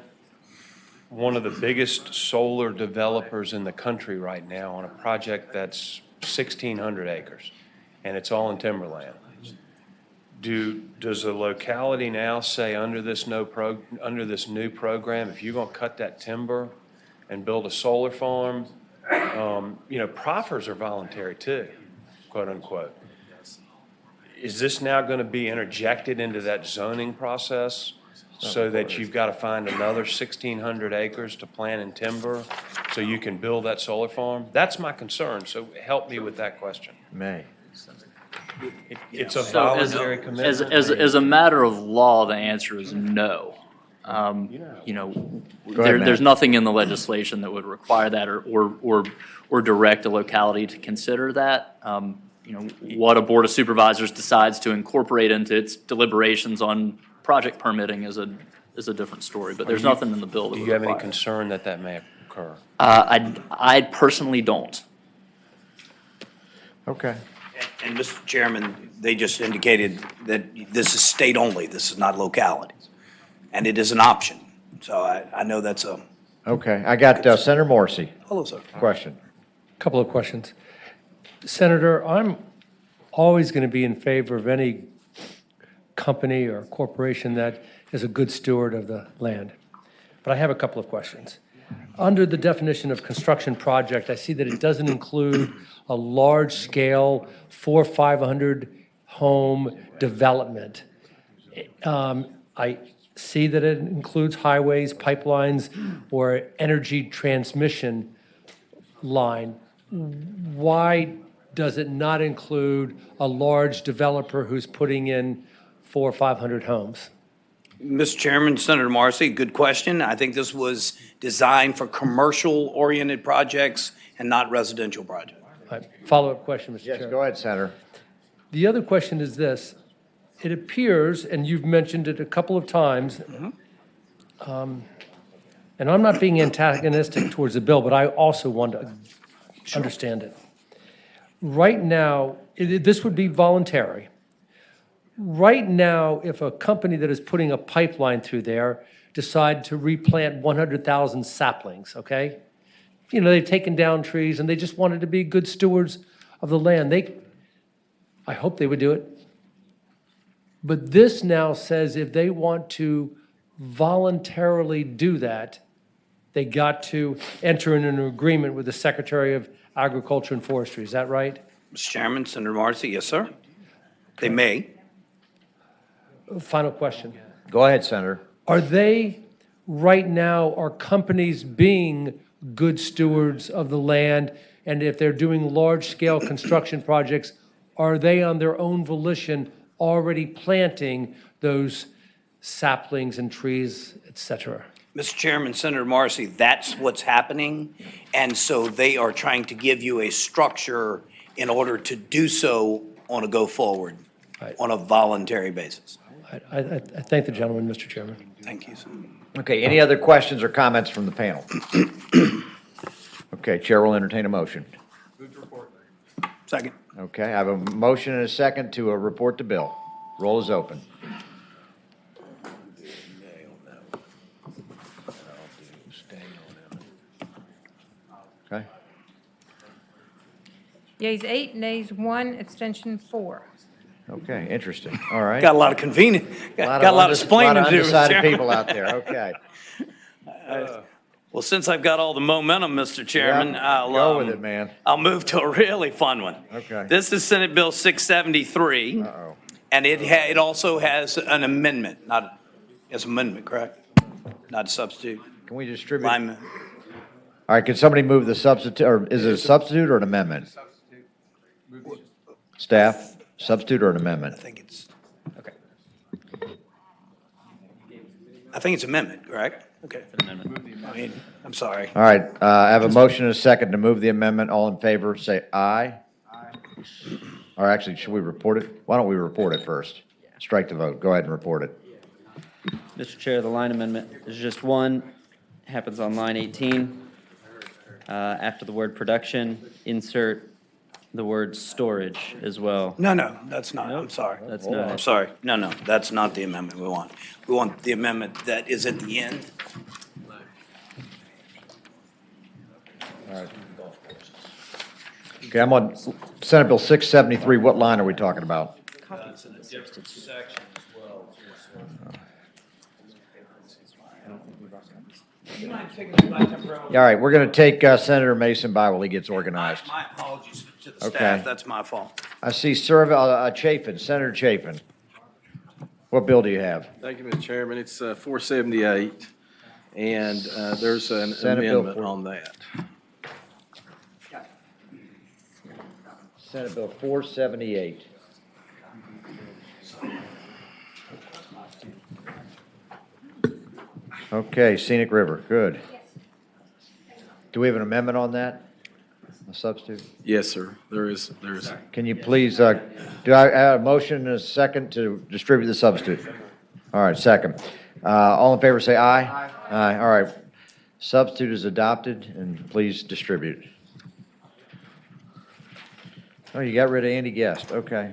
D: one of the biggest solar developers in the country right now on a project that's 1,600 acres, and it's all in timberland. Does the locality now say under this new program, if you're going to cut that timber and build a solar farm, proffers are voluntary too, quote unquote. Is this now going to be interjected into that zoning process so that you've got to find another 1,600 acres to plant in timber so you can build that solar farm? That's my concern. So help me with that question.
O: May.
D: It's a voluntary commitment.
U: As a matter of law, the answer is no. There's nothing in the legislation that would require that or direct a locality to consider that. What a board of supervisors decides to incorporate into its deliberations on project permitting is a different story. But there's nothing in the bill that would
D: Do you have any
U: require it.
D: concern that may occur?
U: I personally don't.
O: Okay.
P: And Mr. Chairman, they just indicated that this is state only, this is not locality. And it is an option. So I know that's a,
O: Okay, I got Senator Morrissey.
P: hello, sir.
O: Question.
C: Couple of questions. Senator, I'm always going to be in favor of any company or corporation that is a good steward of the land. But I have a couple of questions. Under the definition of construction project, I see that it doesn't include a large-scale 500 home development. I see that it includes highways, pipelines, or energy transmission line. Why does it not include a large developer who's putting in 400 or 500 homes?
P: Mr. Chairman, Senator Marcy, good question. I think this was designed for commercial-oriented projects and not residential projects.
C: Follow-up question, Mr. Chair.
O: Yes, go ahead, Senator.
C: The other question is this. It appears, and you've mentioned it a couple of times, and I'm not being antagonistic towards the bill, but I also want to understand it. Right now, this would be voluntary. Right now, if a company that is putting a pipeline through there decide to replant 100,000 saplings, okay? You know, they've taken down trees and they just wanted to be good stewards of the land. I hope they would do it. But this now says if they want to voluntarily do that, they got to enter in an agreement with the Secretary of Agriculture and Forestry. Is that right?
P: Mr. Chairman, Senator Marcy, yes, sir. They may.
C: Final question.
O: Go ahead, Senator.
C: Are they, right now, are companies being good stewards of the land? And if they're doing large-scale construction projects, are they on their own volition already planting those saplings and trees, et cetera?
P: Mr. Chairman, Senator Marcy, that's what's happening. And so they are trying to give you a structure in order to do so on a go-forward, on a voluntary basis.
C: I thank the gentleman, Mr. Chairman.
P: Thank you, sir.
O: Okay, any other questions or comments from the panel? Okay, Chair will entertain a motion.
P: Second.
O: Okay, I have a motion and a second to report the bill. Roll is open. Okay.
B: Yeas 8, nays 1, abstention 4.
O: Okay, interesting. All right.
P: Got a lot of convenient, got a lot of explaining to do. Mr.
O: Undecided
P: Chairman.
O: people out there, okay.
P: Well, since I've got all the momentum, Mr. Chairman, I'll
O: Go with it, man.
P: I'll move to a really fun one.
O: Okay.
P: This is Senate Bill 673.
O: Uh-oh.
P: And it also has an amendment, it's amendment, correct? Not a substitute.
O: Can we distribute?
P: Alignment.
O: All right, can somebody move the substitute, or is it a substitute or an amendment? Staff, substitute or an amendment?
P: I think it's amendment, correct? Okay. I mean, I'm sorry.
O: All right, I have a motion and a second to move the amendment. All in favor, say aye. Aye. Or actually, should we report it? Why don't we report it first? Strike the vote. Go ahead and report it.
N: Mr. Chair, the line amendment is just one, happens on line 18. After the word production, insert the word storage as well.
P: No, that's not, I'm sorry.
N: That's not
P: I'm
N: it.
P: sorry. No, that's not the amendment we want. We want the amendment that is at the end.
O: All right. Okay, I'm on Senate Bill 673. What line are we talking about? All right, we're going to take Senator Mason by while he gets organized.
P: My apologies to the
O: Okay.
P: staff, that's my fault.
O: I see Chafin, Senator Chafin. What bill do you have?
V: Thank you, Mr. Chairman. It's 478, and there's an
O: Senate Bill
V: amendment on that.
O: Senate Bill 478. Okay, Scenic River, good. Do we have an amendment on that? A substitute?
V: Yes, sir. There is.
O: Can you please, do I have a motion and a second to distribute the substitute? All right, second. All in favor, say aye. Aye. Aye, all right. Substitute is adopted, and please distribute. Oh, you got rid of Andy Guest, okay.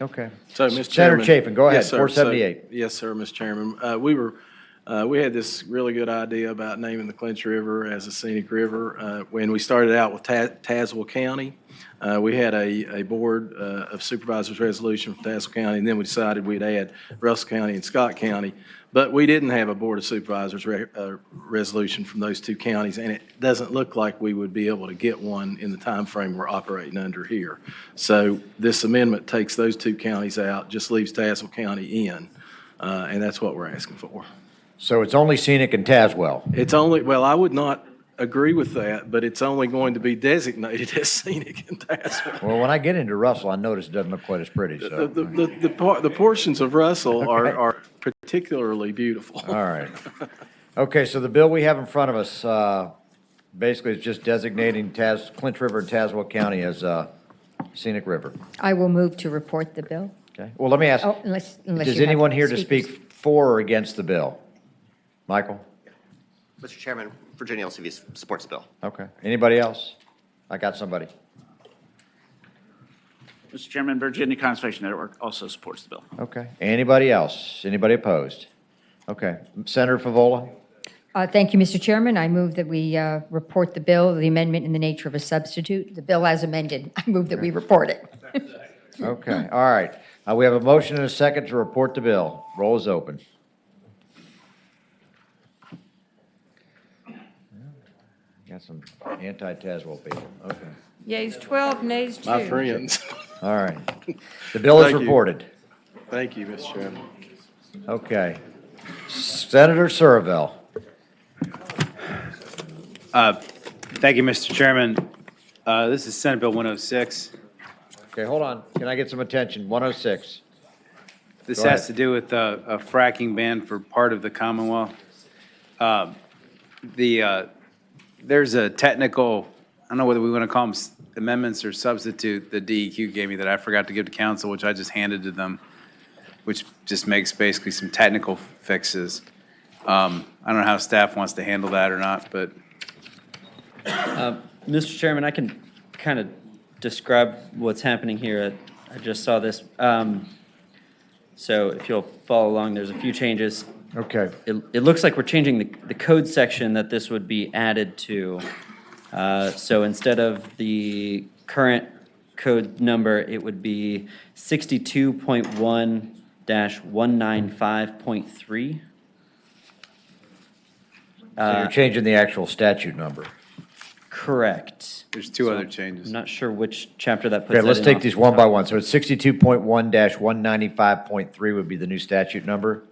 O: Okay.
V: So, Mr.
O: Senator
V: Chairman.
O: Chapin, go ahead,
V: Yes, sir.
O: 478.
V: Yes, sir, Mr. Chairman. We had this really good idea about naming the Clinch River as a scenic river. When we started out with Tazewell County, we had a board of supervisors resolution for Tazewell County, and then we decided we'd add Russell County and Scott County. But we didn't have a board of supervisors resolution from those two counties, and it doesn't look like we would be able to get one in the time frame we're operating under here. So this amendment takes those two counties out, just leaves Tazewell County in, and that's what we're asking for.
O: So it's only scenic in Tazewell?
V: It's only, well, I would not agree with that, but it's only going to be designated as scenic in Tazewell.
O: Well, when I get into Russell, I notice it doesn't look quite as pretty, so.
V: The portions of Russell are particularly beautiful.
O: All right. Okay, so the bill we have in front of us, basically is just designating Clinch River and Tazewell County as a scenic river.
G: I will move to report the bill.
O: Okay, well, let me ask,
G: Oh, unless
O: is
G: you have
O: anyone here to
G: speakers.
O: speak for or against the bill? Michael?
L: Mr. Chairman, Virginia LCV supports the bill.
O: Okay. Anybody else? I got somebody.
K: Mr. Chairman, Virginia Conservation Network also supports the bill.
O: Okay. Anybody else? Anybody opposed? Okay. Senator Favola?
G: Thank you, Mr. Chairman. I move that we report the bill, the amendment in the nature of a substitute. The bill as amended. I move that we report it.
O: Okay, all right. We have a motion and a second to report the bill. Roll is open. Got some anti-Tazewell people, okay.
B: Yeas 12, nays 2.
V: My friends.
O: All right. The bill is
V: Thank you.
O: reported.
V: Thank you, Mr. Chairman.
O: Okay. Senator Surville.
I: Thank you, Mr. Chairman. This is Senate Bill 106.
O: Okay, hold on. Can I get some attention? 106.
I: This
O: Go
I: has
O: ahead.
I: to do with a fracking ban for part of the Commonwealth. There's a technical, I don't know whether we want to call them amendments or substitute that DEQ gave me that I forgot to give to council, which I just handed to them, which just makes basically some technical fixes. I don't know how staff wants to handle that or not, but.
N: Mr. Chairman, I can kind of describe what's happening here. I just saw this. So if you'll follow along, there's a few changes.
O: Okay.
N: It looks like we're changing the code section that this would be added to. So instead of the current code number, it would be 62.1-195.3.
O: So you're changing the actual statute number.
N: Correct.
I: There's two other changes.
N: I'm not sure which chapter that puts
O: Okay,
N: that
O: let's
N: in
O: take
N: off
O: these
N: the
O: one
N: top.
O: by one. So it's 62.1-195.3 would be the new statute number?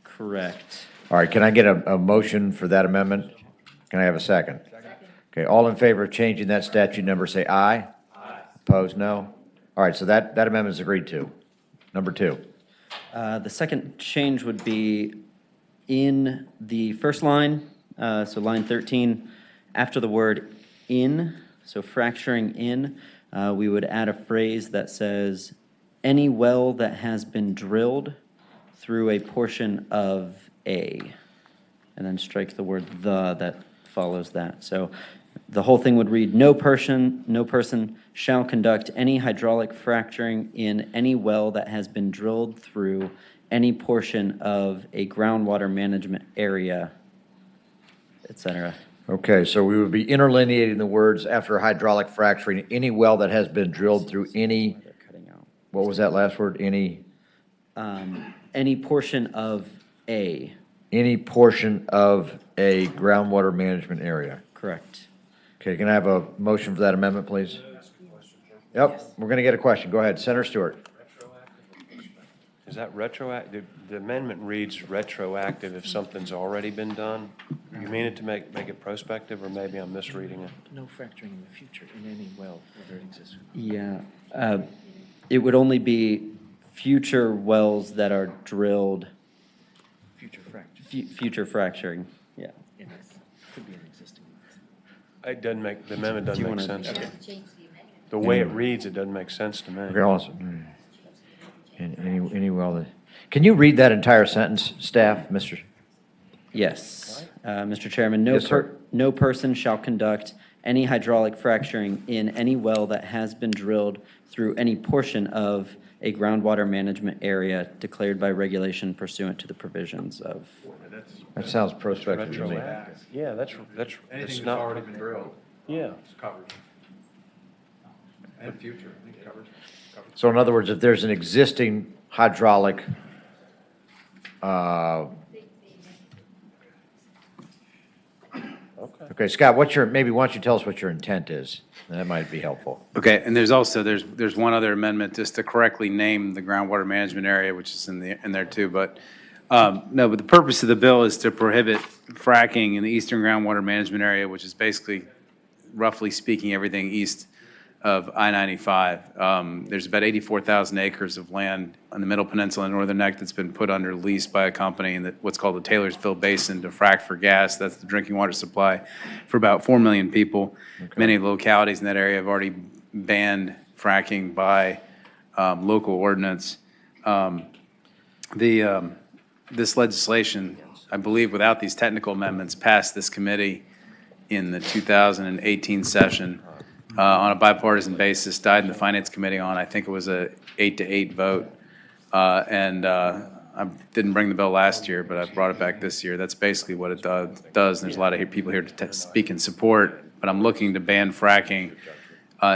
N: Correct.
O: All right, can I get a motion for that amendment? Can I have a second? Okay, all in favor of changing that statute number, say aye. Aye. Opposed, no? All right, so that amendment is agreed to. Number two.
N: The second change would be in the first line, so line 13, after the word in, so fracturing in, we would add a phrase that says, any well that has been drilled through a portion of a, and then strike the word the that follows that. So the whole thing would read, no person shall conduct any hydraulic fracturing in any well that has been drilled through any portion of a groundwater management area, et cetera.
O: Okay, so we would be interlineating the words after hydraulic fracturing, any well that has been drilled through any, what was that last word? Any
N: portion of a.
O: Any portion of a groundwater management area.
N: Correct.
O: Okay, can I have a motion for that amendment, please? Yep, we're going to get a question. Go ahead, Senator Stewart.
D: Is that retroactive? The amendment reads retroactive if something's already been done. You mean it to make it prospective, or maybe I'm misreading it?
W: No fracturing in the future in any well, whether it exists.
N: Yeah, it would only be future wells that are drilled.
W: Future fracture.
N: Future fracturing, yeah.
W: And it could be an existing.
D: It doesn't make, the amendment doesn't
N: Do you
D: make
N: wanna-
D: sense.
N: Okay.
D: The way it reads, it doesn't make sense to me.
O: Okay, also, any well that, can you read that entire sentence, staff, Mr.?
N: Yes. Mr. Chairman,
O: Yes, sir.
N: no person shall conduct any hydraulic fracturing in any well that has been drilled through any portion of a groundwater management area declared by regulation pursuant to the provisions of.
O: That sounds prospective to me.
D: Yeah, that's
A: Anything
D: it's
A: that's
D: not.
A: already been drilled
D: Yeah.
A: is covered. And future, I think covered.
O: So in other words, if there's an existing hydraulic, okay, Scott, maybe why don't you tell us what your intent is? That might be helpful.
I: Okay, and there's also, there's one other amendment just to correctly name the groundwater management area, which is in there too, but, no, but the purpose of the bill is to prohibit fracking in the eastern groundwater management area, which is basically, roughly speaking, everything east of I-95. There's about 84,000 acres of land on the Middle Peninsula and Northern Neck that's been put under lease by a company in what's called the Taylorsville Basin to frack for gas. That's the drinking water supply for about 4 million people. Many localities in that area have already banned fracking by local ordinance. This legislation, I believe, without these technical amendments, passed this committee in the 2018 session on a bipartisan basis, died in the Finance Committee on, I think it was a 8-8 vote. I didn't bring the bill last year, but I brought it back this year. That's basically what it does. And there's a lot of people here to speak in support, but I'm looking to ban fracking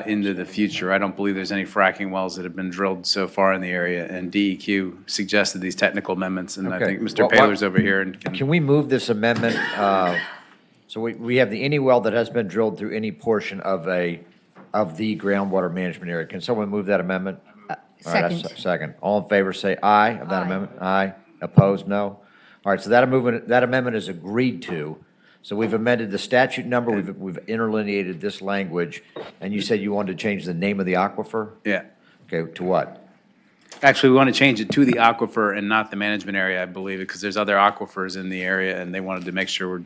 I: into the future. I don't believe there's any fracking wells that have been drilled so far in the area, and DEQ suggested these technical amendments, and I
O: Okay.
I: think Mr. Paler's over here. And
O: Can we move this amendment, so we have the any well that has been drilled through any portion of the groundwater management area. Can someone move that amendment? All right,
G: Second.
O: Second. All in favor, say aye of that
G: Aye.
O: amendment. Aye. Opposed, no. All right, so that amendment is agreed to. So we've amended the statute number, we've interlineated this language, and you said you wanted to change the name of the aquifer?
I: Yeah.
O: Okay, to what?
I: Actually, we want to change it to the aquifer and not the management area, I believe, because there's other aquifers in the area, and they wanted to make sure we're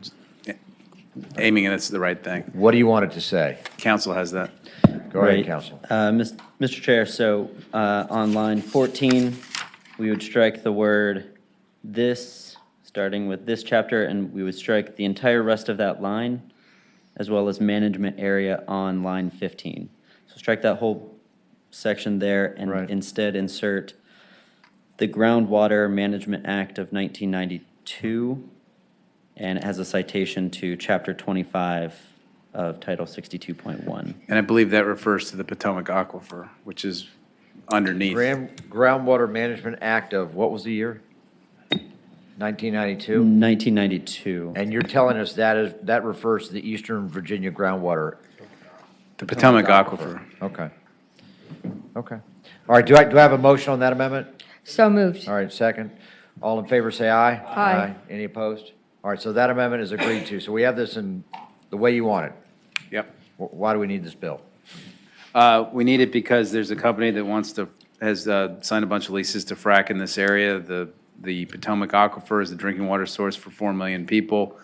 I: aiming at the right thing.
O: What do you want it to say?
I: Council has that.
O: Go ahead,
N: Right.
O: Council.
N: Mr. Chair, so on line 14, we would strike the word "this," starting with this chapter, and we would strike the entire rest of that line, as well as management area on line 15. So strike that whole section there and instead insert the Groundwater Management Act of 1992, and it has a citation to Chapter 25 of Title 62.1.
I: And I believe that refers to the Potomac Aquifer, which is underneath.
O: Groundwater Management Act of, what was the year? 1992?
N: 1992.
O: And you're telling us that refers to the Eastern Virginia groundwater?
I: The Potomac Aquifer.
O: Okay. Okay. All right, do I have a motion on that amendment?
G: So moved.
O: All right, second. All in favor, say aye.
G: Aye.
O: Any opposed? All right, so that amendment is agreed to. So we have this in the way you want it.
I: Yep.
O: Why do we need this bill?
I: We need it because there's a company that has signed a bunch of leases to frack in this area. The Potomac Aquifer is the drinking water source for 4 million people.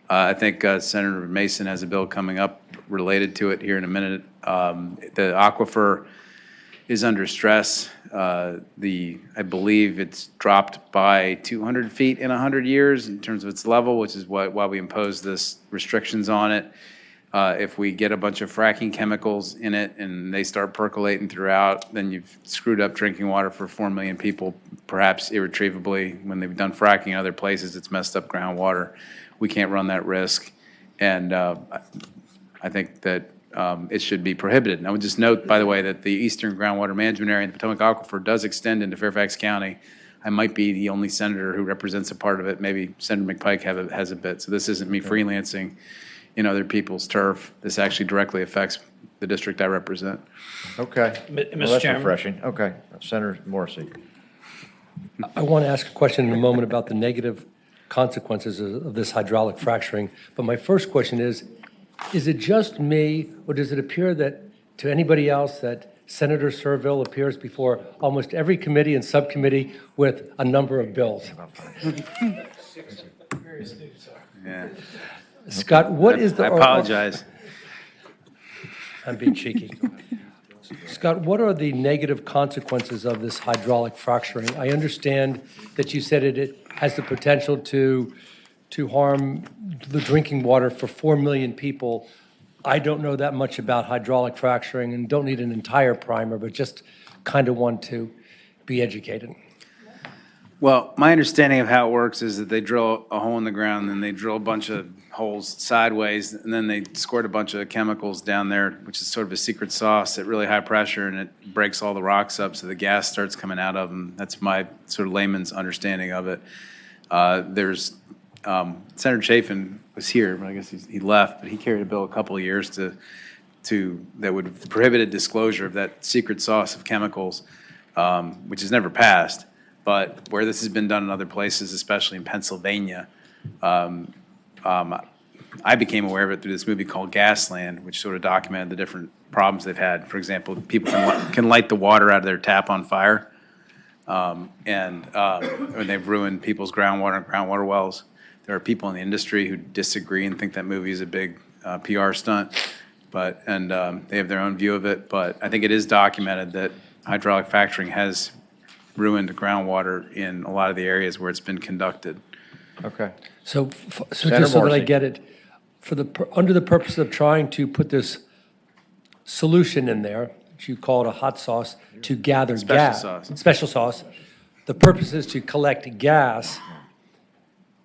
I: I think Senator Mason has a bill coming up related to it here in a minute. The aquifer is under stress. I believe it's dropped by 200 feet in 100 years in terms of its level, which is why we impose this restrictions on it. If we get a bunch of fracking chemicals in it and they start percolating throughout, then you've screwed up drinking water for 4 million people, perhaps irretrievably. When they've done fracking in other places, it's messed up groundwater. We can't run that risk. And I think that it should be prohibited. And I would just note, by the way, that the eastern groundwater management area in the Potomac Aquifer does extend into Fairfax County. I might be the only senator who represents a part of it. Maybe Senator McPike has a bit. So this isn't me freelancing in other people's turf. This actually directly affects the district I represent.
O: Okay. Well, that's refreshing. Okay. Senator Morrissey.
C: I want to ask a question in a moment about the negative consequences of this hydraulic fracturing. But my first question is it just me, or does it appear that to anybody else that Senator Serville appears before almost every committee and subcommittee with a number of bills?
I: Yeah.
C: Scott, what is the...
I: I apologize.
C: I'm being cheeky. Scott, what are the negative consequences of this hydraulic fracturing? I understand that you said it has the potential to to harm the drinking water for 4 million people. I don't know that much about hydraulic fracturing and don't need an entire primer, but just kind of want to be educated.
I: Well, my understanding of how it works is that they drill a hole in the ground, and they drill a bunch of holes sideways, and then they squirt a bunch of chemicals down there, which is sort of a secret sauce at really high pressure, and it breaks all the rocks up, so the gas starts coming out of them. That's my sort of layman's understanding of it. Senator Chafin was here, but I guess he left, but he carried a bill a couple of years that would have prohibited disclosure of that secret sauce of chemicals, which has never passed. But where this has been done in other places, especially in Pennsylvania, I became aware of it through this movie called Gasland, which sort of documented the different problems they've had. For example, people can light the water out of their tap on fire, and they've ruined people's groundwater and groundwater wells. There are people in the industry who disagree and think that movie is a big PR stunt, they have their own view of it. But I think it is documented that hydraulic fracturing has ruined groundwater in a lot of the areas where it's been conducted.
O: Okay.
C: So
O: Senator
C: just so that I
O: Morrissey.
C: get it, under the purpose of trying to put this solution in there, which you call it a hot sauce, to gather gas. Special sauce. The purpose is to collect gas.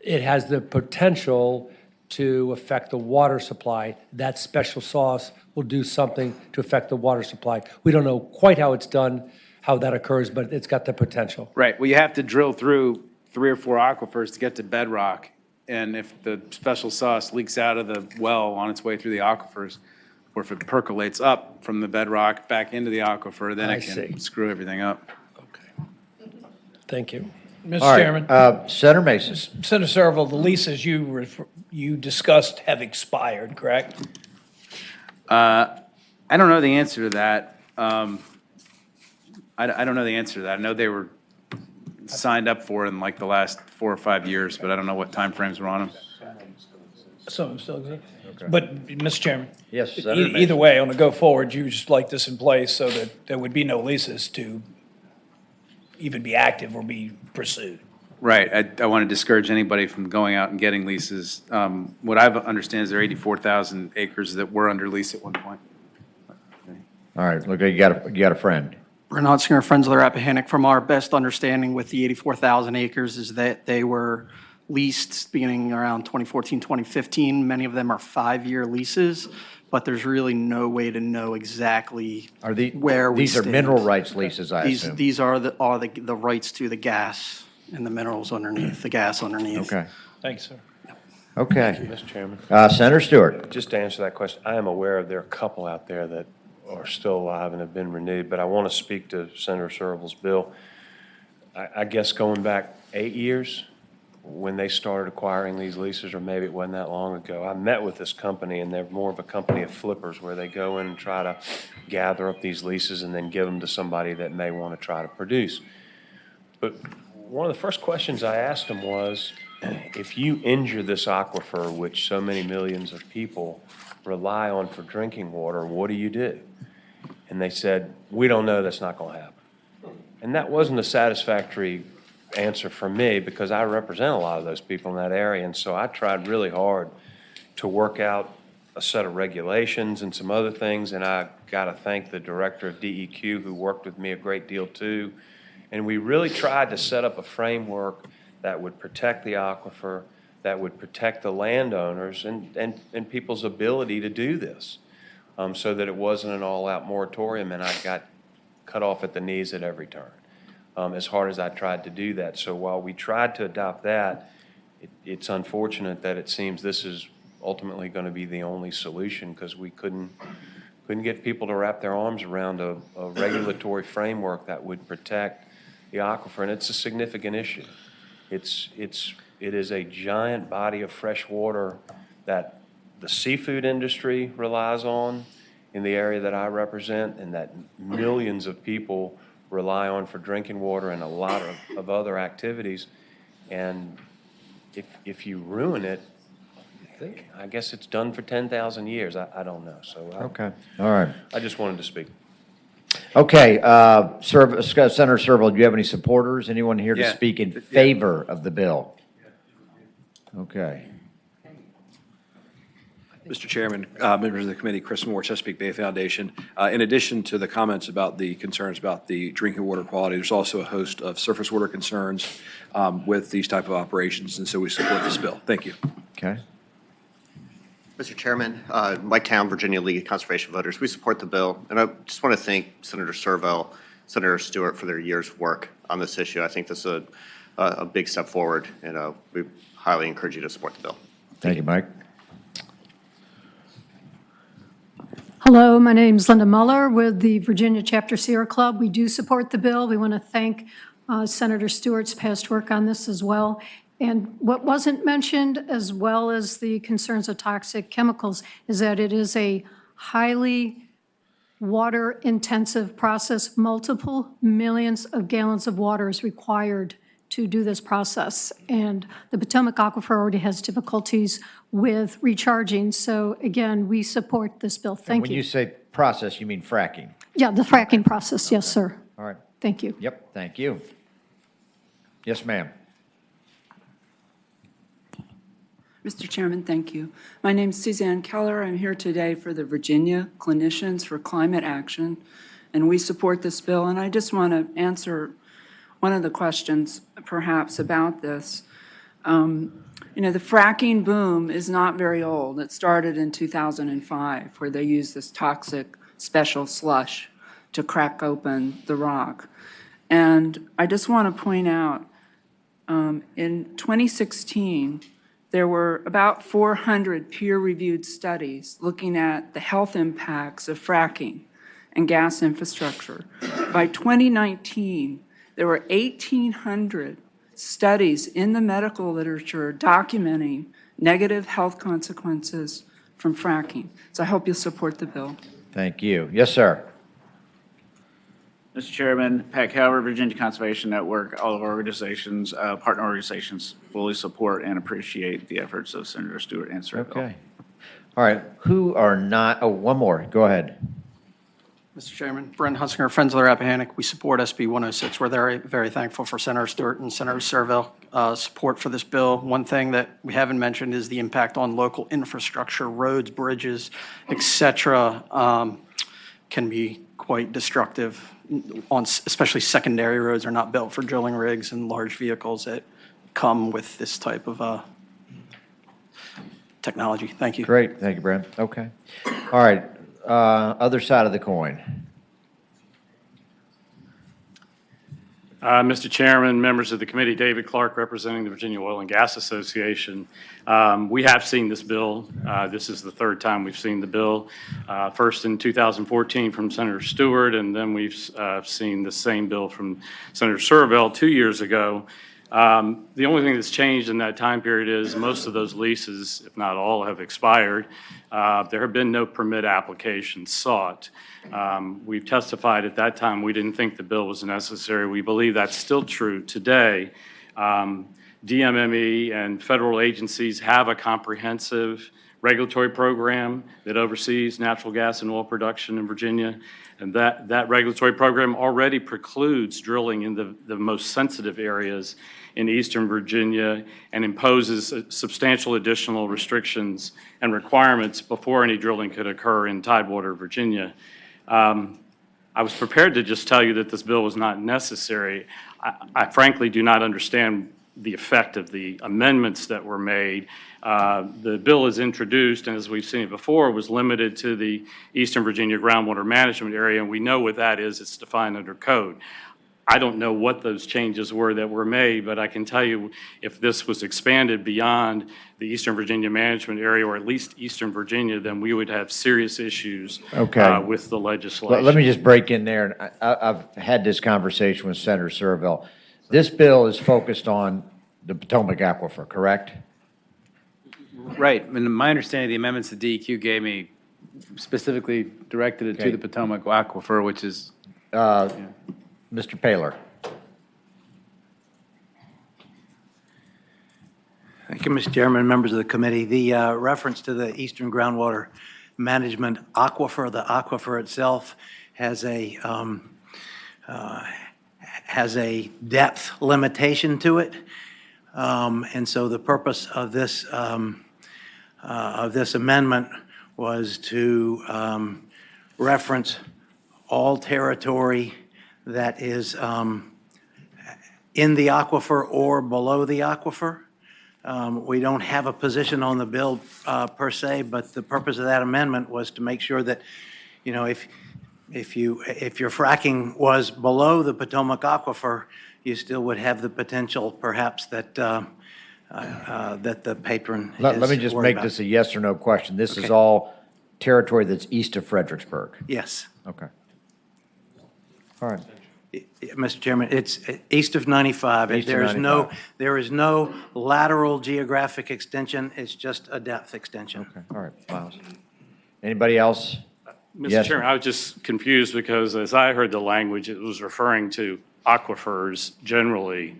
C: It has the potential to affect the water supply. That special sauce will do something to affect the water supply. We don't know quite how it's done, how that occurs, but it's got the potential.
I: Right. Well, you have to drill through 3 or 4 aquifers to get to bedrock. And if the special sauce leaks out of the well on its way through the aquifers, or if it percolates up from the bedrock back into the aquifer, then
C: I
I: it can
C: see.
I: screw everything up.
C: Thank you.
O: All
E: Mr.
O: right,
E: Chairman,
O: Senator Mason.
E: Senator Serval, the leases you discussed have expired, correct?
I: I don't know the answer to that. I don't know the answer to that. I know they were signed up for in like the last 4 or 5 years, but I don't know what timeframes were on them.
E: Some of them still exist. But, Mr. Chairman?
O: Yes, Senator Mason.
E: Either way, on the go forward, you just like this in place so that there would be no leases to even be active or be pursued.
I: Right. I want to discourage anybody from going out and getting leases. What I understand is there are 84,000 acres that were under lease at one point.
O: All right, look, you got a friend.
J: Brent Hunsinger, Friends of the Rappahannock. From our best understanding with the 84,000 acres is that they were leased beginning around 2014, 2015. Many of them are 5-year leases, but there's really no way to know exactly where we
O: These are
J: stand.
O: mineral rights leases, I assume.
J: These are the rights to the gas and the minerals underneath, the gas underneath.
O: Okay.
E: Thanks, sir.
O: Okay.
D: Mr. Chairman.
O: Senator Stewart.
D: Just to answer that question, I am aware there are a couple out there that are still alive and have been renewed, but I want to speak to Senator Serval's bill. I guess going back 8 years, when they started acquiring these leases, or maybe it wasn't that long ago, I met with this company, and they're more of a company of flippers where they go in and try to gather up these leases and then give them to somebody that may want to try to produce. But one of the first questions I asked them was, if you injure this aquifer, which so many millions of people rely on for drinking water, what do you do? And they said, we don't know, that's not going to happen. And that wasn't a satisfactory answer for me, because I represent a lot of those people in that area. And so I tried really hard to work out a set of regulations and some other things. And I got to thank the director of DEQ, who worked with me a great deal too. And we really tried to set up a framework that would protect the aquifer, that would protect the landowners and people's ability to do this, so that it wasn't an all-out moratorium and I got cut off at the knees at every turn, as hard as I tried to do that. So while we tried to adopt that, it's unfortunate that it seems this is ultimately going to be the only solution, because we couldn't get people to wrap their arms around a regulatory framework that would protect the aquifer, and it's a significant issue. It is a giant body of fresh water that the seafood industry relies on in the area that I represent, and that millions of people rely on for drinking water and a lot of other activities. And if you ruin it, I guess it's done for 10,000 years. I don't know. So
O: Okay. All right.
D: I just wanted to speak.
O: Okay, Senator Serval, do you have any supporters? Anyone here to
I: Yeah.
O: speak in favor of the bill?
A: Okay.
F: Mr. Chairman, members of the committee, Chris Moore, Chesapeake Bay Foundation. In addition to the comments about the concerns about the drinking water quality, there's also a host of surface water concerns with these type of operations, and so we support this bill. Thank you.
A: Okay.
L: Mr. Chairman, White Town, Virginia League of Conservation Voters, we support the bill. And I just want to thank Senator Servell, Senator Stewart for their years' of work on this issue. I think this is a big step forward, and we highly encourage you to support the bill.
A: Thank you, Mike.
M: Hello, my name's Linda Muller with the Virginia Chapter Sierra Club. We do support the bill. We want to thank Senator Stewart's past work on this as well. And what wasn't mentioned, as well as the concerns of toxic chemicals, is that it is a highly water-intensive process. Multiple millions of gallons of water is required to do this process. And the Potomac Aquifer already has difficulties with recharging. So again, we support this bill. Thank
O: When
M: you.
O: you say process, you mean fracking?
M: Yeah, the fracking process. Yes, sir.
O: All right.
M: Thank you.
O: Yep, thank you. Yes, ma'am.
Q: Mr. Chairman, thank you. My name is Suzanne Keller. I'm here today for the Virginia Clinicians for Climate Action, and we support this bill. And I just want to answer one of the questions perhaps about this. You know, the fracking boom is not very old. It started in 2005, where they used this toxic special slush to crack open the rock. And I just want to point out, in 2016, there were about 400 peer-reviewed studies looking at the health impacts of fracking and gas infrastructure. By 2019, there were 1,800 studies in the medical literature documenting negative health consequences from fracking. So I hope you'll support the bill.
O: Thank you. Yes, sir.
K: Mr. Chairman, Pat Calver, Virginia Conservation Network, all of our organizations, partner organizations, fully support and appreciate the efforts of Senator Stewart and Servell.
O: Okay. All right. Who are not, oh, one more. Go ahead.
J: Mr. Chairman, Brent Hunsinger, Friends of the Rappahannock. We support SB 106. We're very, very thankful for Senator Stewart and Senator Servell support for this bill. One thing that we haven't mentioned is the impact on local infrastructure, roads, bridges, et cetera, can be quite destructive. On especially secondary roads are not built for drilling rigs and large vehicles that come with this type of technology. Thank you.
O: Great. Thank you, Brent. Okay. All right. Other side of the coin.
X: Mr. Chairman, members of the committee, David Clark representing the Virginia Oil and Gas Association. We have seen this bill. This is the third time we've seen the bill. First in 2014 from Senator Stewart, and then we've seen the same bill from Senator Servell 2 years ago. The only thing that's changed in that time period is most of those leases, if not all, have expired. There have been no permit applications sought. We've testified at that time we didn't think the bill was necessary. We believe that's still true today. DMME and federal agencies have a comprehensive regulatory program that oversees natural gas and oil production in Virginia. And that regulatory program already precludes drilling in the most sensitive areas in eastern Virginia and imposes substantial additional restrictions and requirements before any drilling could occur in Tidewater, Virginia. I was prepared to just tell you that this bill was not necessary. I frankly do not understand the effect of the amendments that were made. The bill is introduced, and as we've seen it before, was limited to the Eastern Virginia groundwater management area, and we know what that is. It's defined under code. I don't know what those changes were that were made, but I can tell you if this was expanded beyond the Eastern Virginia management area, or at least Eastern Virginia, then we would have serious issues with the legislation.
O: Let me just break in there. I've had this conversation with Senator Servell. This bill is focused on the Potomac Aquifer, correct?
I: Right. And my understanding, the amendments the DEQ gave me specifically directed it to the Potomac Aquifer, which is...
O: Mr. Paler.
Y: Thank you, Mr. Chairman, members of the committee. The reference to the Eastern Groundwater Management Aquifer, the aquifer itself has a depth limitation to it. And so the purpose of this amendment was to reference all territory that is in the aquifer or below the aquifer. We don't have a position on the bill per se, but the purpose of that amendment was to make sure that, you know, if your fracking was below the Potomac aquifer, you still would have the potential perhaps that that the patron is
O: Let me just
Y: worried
O: make
Y: about.
O: this a yes or no question. This is
Y: Okay.
O: all territory that's east of Fredericksburg.
Y: Yes.
O: Okay. All right.
Y: Mr. Chairman, it's east of 95.
O: East of
Y: There is
O: 95.
Y: there is no lateral geographic extension. It's just a depth extension.
O: Okay, all right, Miles. Anybody else?
X: Mr.
O: Yes.
X: Chairman, I was just confused because as I heard the language, it was referring to aquifers generally.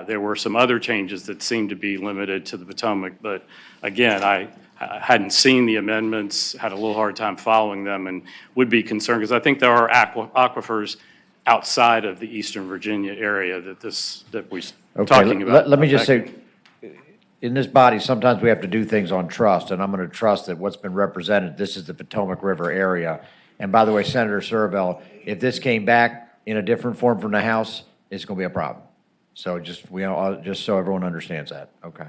X: There were some other changes that seemed to be limited to the Potomac, but again, I hadn't seen the amendments, had a little hard time following them, and would be concerned because I think there are aquifers outside of the Eastern Virginia area that we're
O: Okay,
X: talking about.
O: let me just say, in this body, sometimes we have to do things on trust, and I'm going to trust that what's been represented, this is the Potomac River area. And by the way, Senator Servell, if this came back in a different form from the House, it's going to be a problem. So just so everyone understands that. Okay.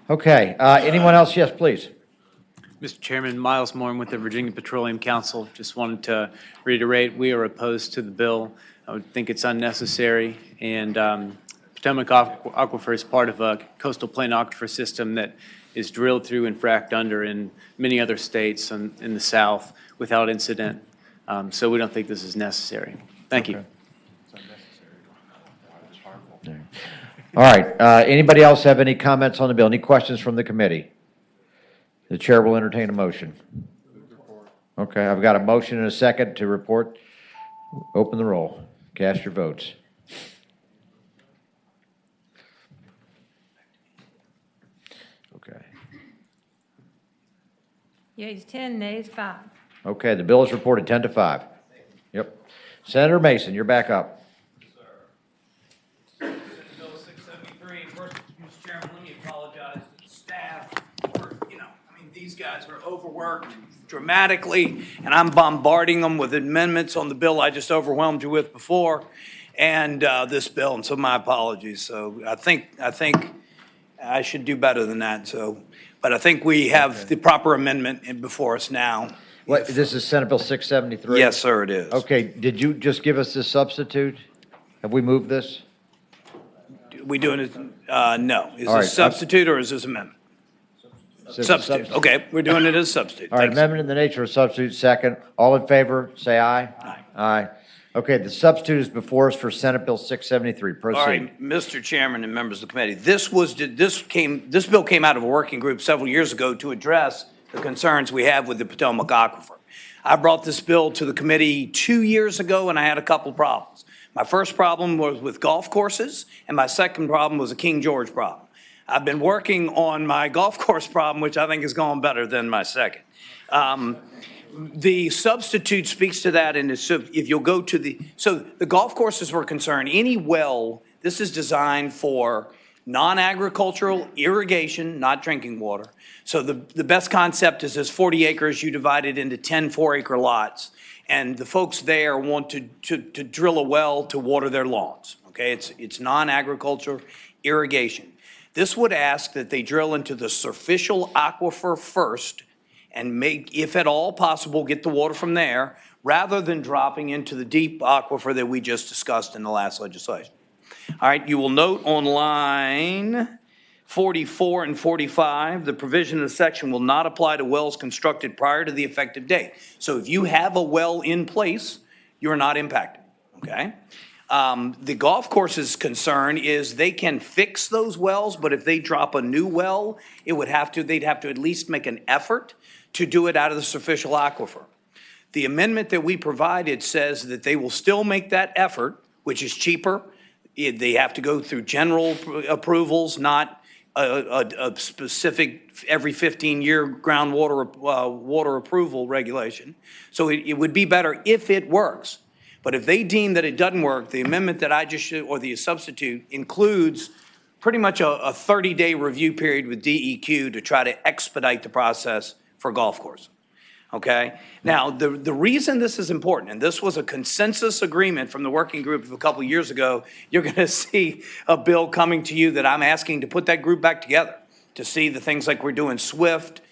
O: Okay. Anyone else? Yes, please.
I: Mr. Chairman, Miles Moore with the Virginia Petroleum Council. Just wanted to reiterate, we are opposed to the bill. I would think it's unnecessary, and Potomac Aquifer is part of a coastal plain aquifer system that is drilled through and fracked under in many other states in the South without incident. So we don't think this is necessary. Thank you.
O: All right. Anybody else have any comments on the bill? Any questions from the committee? The chair will entertain a motion. Okay, I've got a motion and a second to report. Open the roll. Cast your votes. Okay.
B: Yeas 10, nays 5.
O: Okay, the bill is reported 10-5. Yep. Senator Mason, you're back up.
P: Bill 673. First, Mr. Chairman, let me apologize to the staff for, these guys are overworked dramatically, and I'm bombarding them with amendments on the bill I just overwhelmed you with before, and this bill, and so my apologies. So I think I should do better than that. So, but I think we have the proper amendment before us now.
O: What, this is Senate Bill 673?
P: Yes, sir, it is.
O: Okay, did you just give us this substitute? Have we moved this?
P: We doing it? No. Is
O: All right,
P: this substitute or is this amendment? Substitute. Okay, we're doing it as substitute.
O: All right,
P: Thanks.
O: amendment in the nature of substitute, second. All in favor, say aye. Aye. Aye. Okay, the substitute is before us for Senate Bill 673. Proceed.
P: All right, Mr. Chairman and members of the committee, this bill came out of a working group several years ago to address the concerns we have with the Potomac Aquifer. I brought this bill to the committee 2 years ago, and I had a couple problems. My first problem was with golf courses, and my second problem was a King George problem. I've been working on my golf course problem, which I think has gone better than my second. The substitute speaks to that, and if you'll go to the golf courses were concerned, any well, this is designed for non-agricultural irrigation, not drinking water. So the best concept is there's 40 acres, you divide it into 10 4-acre lots, and the folks there want to drill a well to water their lawns, okay? It's non-agricultural irrigation. This would ask that they drill into the superficial aquifer first and make, if at all possible, get the water from there, rather than dropping into the deep aquifer that we just discussed in the last legislation. All right, you will note on line 44 and 45, the provision of the section will not apply to wells constructed prior to the effective date. So if you have a well in place, you're not impacted, okay? The golf course's concern is they can fix those wells, but if they drop a new well, they'd have to at least make an effort to do it out of the superficial aquifer. The amendment that we provided says that they will still make that effort, which is cheaper. They have to go through general approvals, not a specific every 15-year groundwater water approval regulation. So it would be better if it works. But if they deem that it doesn't work, the amendment that I just showed, or the substitute, includes pretty much a 30-day review period with DEQ to try to expedite the process for a golf course. Okay? Now, the reason this is important, and this was a consensus agreement from the working group a couple years ago, you're going to see a bill coming to you that I'm asking to put that group back together, to see the things like we're doing SWIFT.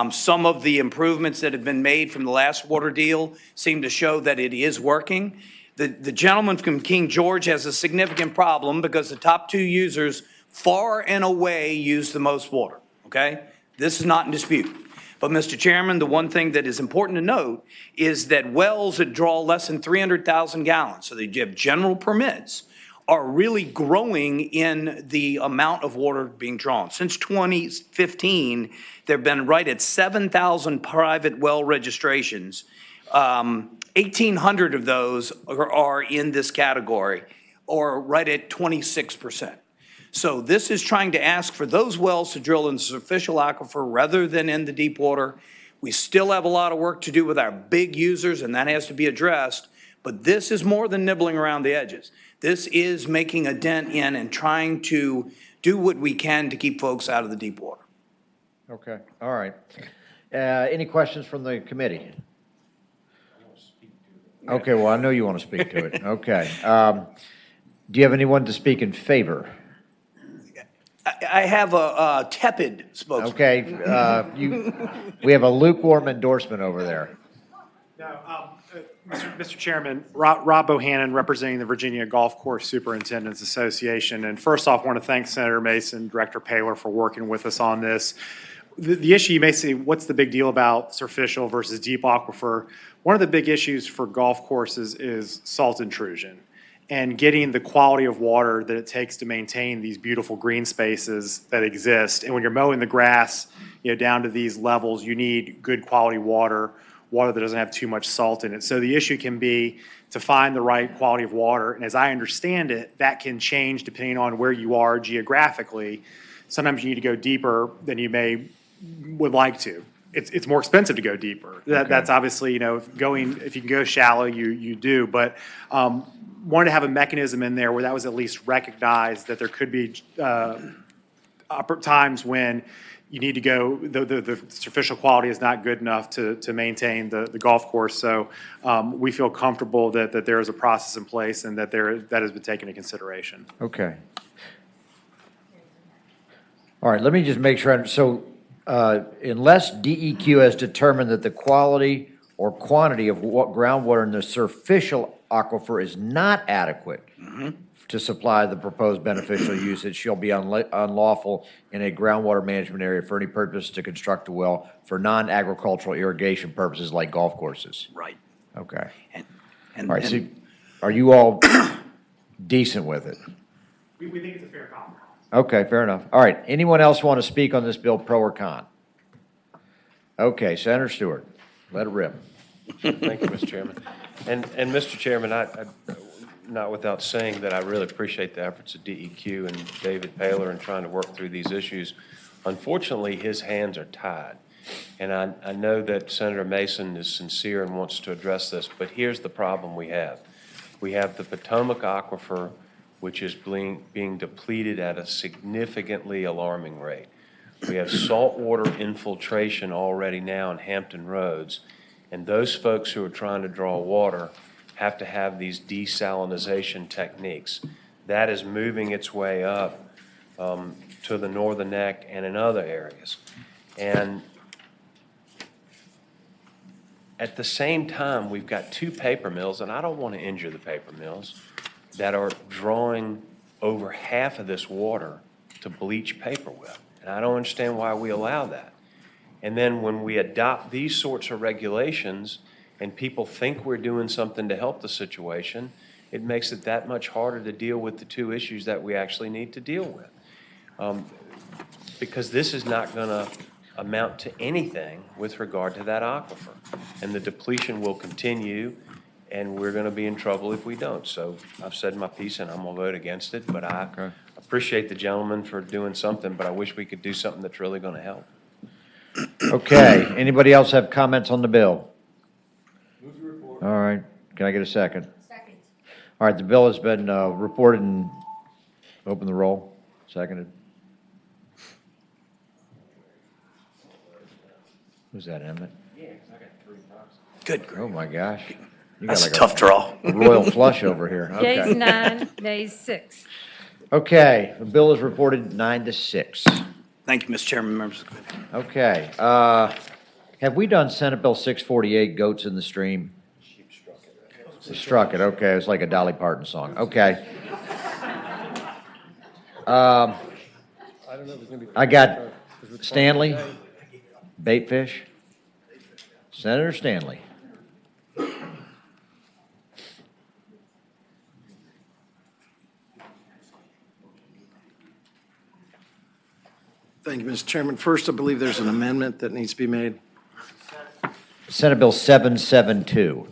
P: Some of the improvements that have been made from the last water deal seem to show that it is working. The gentleman from King George has a significant problem because the top two users far and away use the most water, okay? This is not in dispute. But, Mr. Chairman, the one thing that is important to note is that wells that draw less than 300,000 gallons, so they have general permits, are really growing in the amount of water being drawn. Since 2015, there have been right at 7,000 private well registrations. 1,800 of those are in this category, or right at 26%. So this is trying to ask for those wells to drill in the superficial aquifer rather than in the deep water. We still have a lot of work to do with our big users, and that has to be addressed. But this is more than nibbling around the edges. This is making a dent in and trying to do what we can to keep folks out of the deep water.
O: Okay, all right. Any questions from the committee? Okay, well, I know you want to speak to it. Okay. Do you have anyone to speak in favor?
P: I have a tepid spokesman.
O: Okay, we have a lukewarm endorsement over there.
H: No, Mr. Chairman, Rob Bohannon, representing the Virginia Golf Course Superintendents Association. And first off, I want to thank Senator Mason, Director Paler for working with us on this. The issue, you may say, what's the big deal about superficial versus deep aquifer? One of the big issues for golf courses is salt intrusion and getting the quality of water that it takes to maintain these beautiful green spaces that exist. And when you're mowing the grass, down to these levels, you need good quality water that doesn't have too much salt in it. So the issue can be to find the right quality of water. And as I understand it, that can change depending on where you are geographically. Sometimes you need to go deeper than you would like to. It's more expensive to go deeper. That's obviously, if you can go shallow, you do. But wanted to have a mechanism in there where that was at least recognized that there could be times when you need to go, the superficial quality is not good enough to maintain the golf course. So we feel comfortable that there is a process in place and that has been taken into consideration.
O: Okay. All right, let me just make sure. So unless DEQ has determined that the quality or quantity of groundwater in the superficial aquifer is not adequate to supply the proposed beneficial use, it shall be unlawful in a groundwater management area for any purpose to construct a well for non-agricultural irrigation purposes like golf courses.
P: Right.
O: Okay.
P: All
O: right, so are you all decent with it?
H: We think it's a fair compromise.
O: Okay, fair enough. All right, anyone else want to speak on this bill, pro or con? Okay, Senator Stewart, let it rip.
D: Thank you, Mr. Chairman. And Mr. Chairman, I not without saying that I really appreciate the efforts of DEQ and David Paler in trying to work through these issues. Unfortunately, his hands are tied. And I know that Senator Mason is sincere and wants to address this, but here's the problem we have. We have the Potomac aquifer, which is being depleted at a significantly alarming rate. We have saltwater infiltration already now in Hampton Roads, and those folks who are trying to draw water have to have these desalinization techniques. That is moving its way up to the Northern Neck and in other areas. And at the same time, we've got two paper mills, and I don't want to injure the paper mills, that are drawing over half of this water to bleach paper with. And I don't understand why we allow that. And then when we adopt these sorts of regulations and people think we're doing something to help the situation, it makes it that much harder to deal with the two issues that we actually need to deal with. Because this is not going to amount to anything with regard to that aquifer. And the depletion will continue, and we're going to be in trouble if we don't. So I've said my piece, and I'm going to vote against it. But I appreciate the gentleman for doing something, but I wish we could do something that's really going to help.
O: Okay, anybody else have comments on the bill? All right, can I get a second? Second. All right, the bill has been reported and open the roll. Seconded. Who's that, Emmett?
E: Good.
O: Oh, my gosh. You got
E: That's
O: like
E: a tough draw.
O: a royal flush over here.
B: Yeas,
O: Okay.
B: 9, nays, 6.
O: Okay, the bill is reported 9-6.
E: Thank you, Mr. Chairman, members of the committee.
O: Okay, have we done Senate Bill 648, Goats in the Stream? We struck it, okay, it's like a Dolly Parton song, okay. I got Stanley, Baitfish, Senator Stanley.
R: Thank you, Mr. Chairman. First, I believe there's an amendment that needs to be made.
O: Senate Bill 772.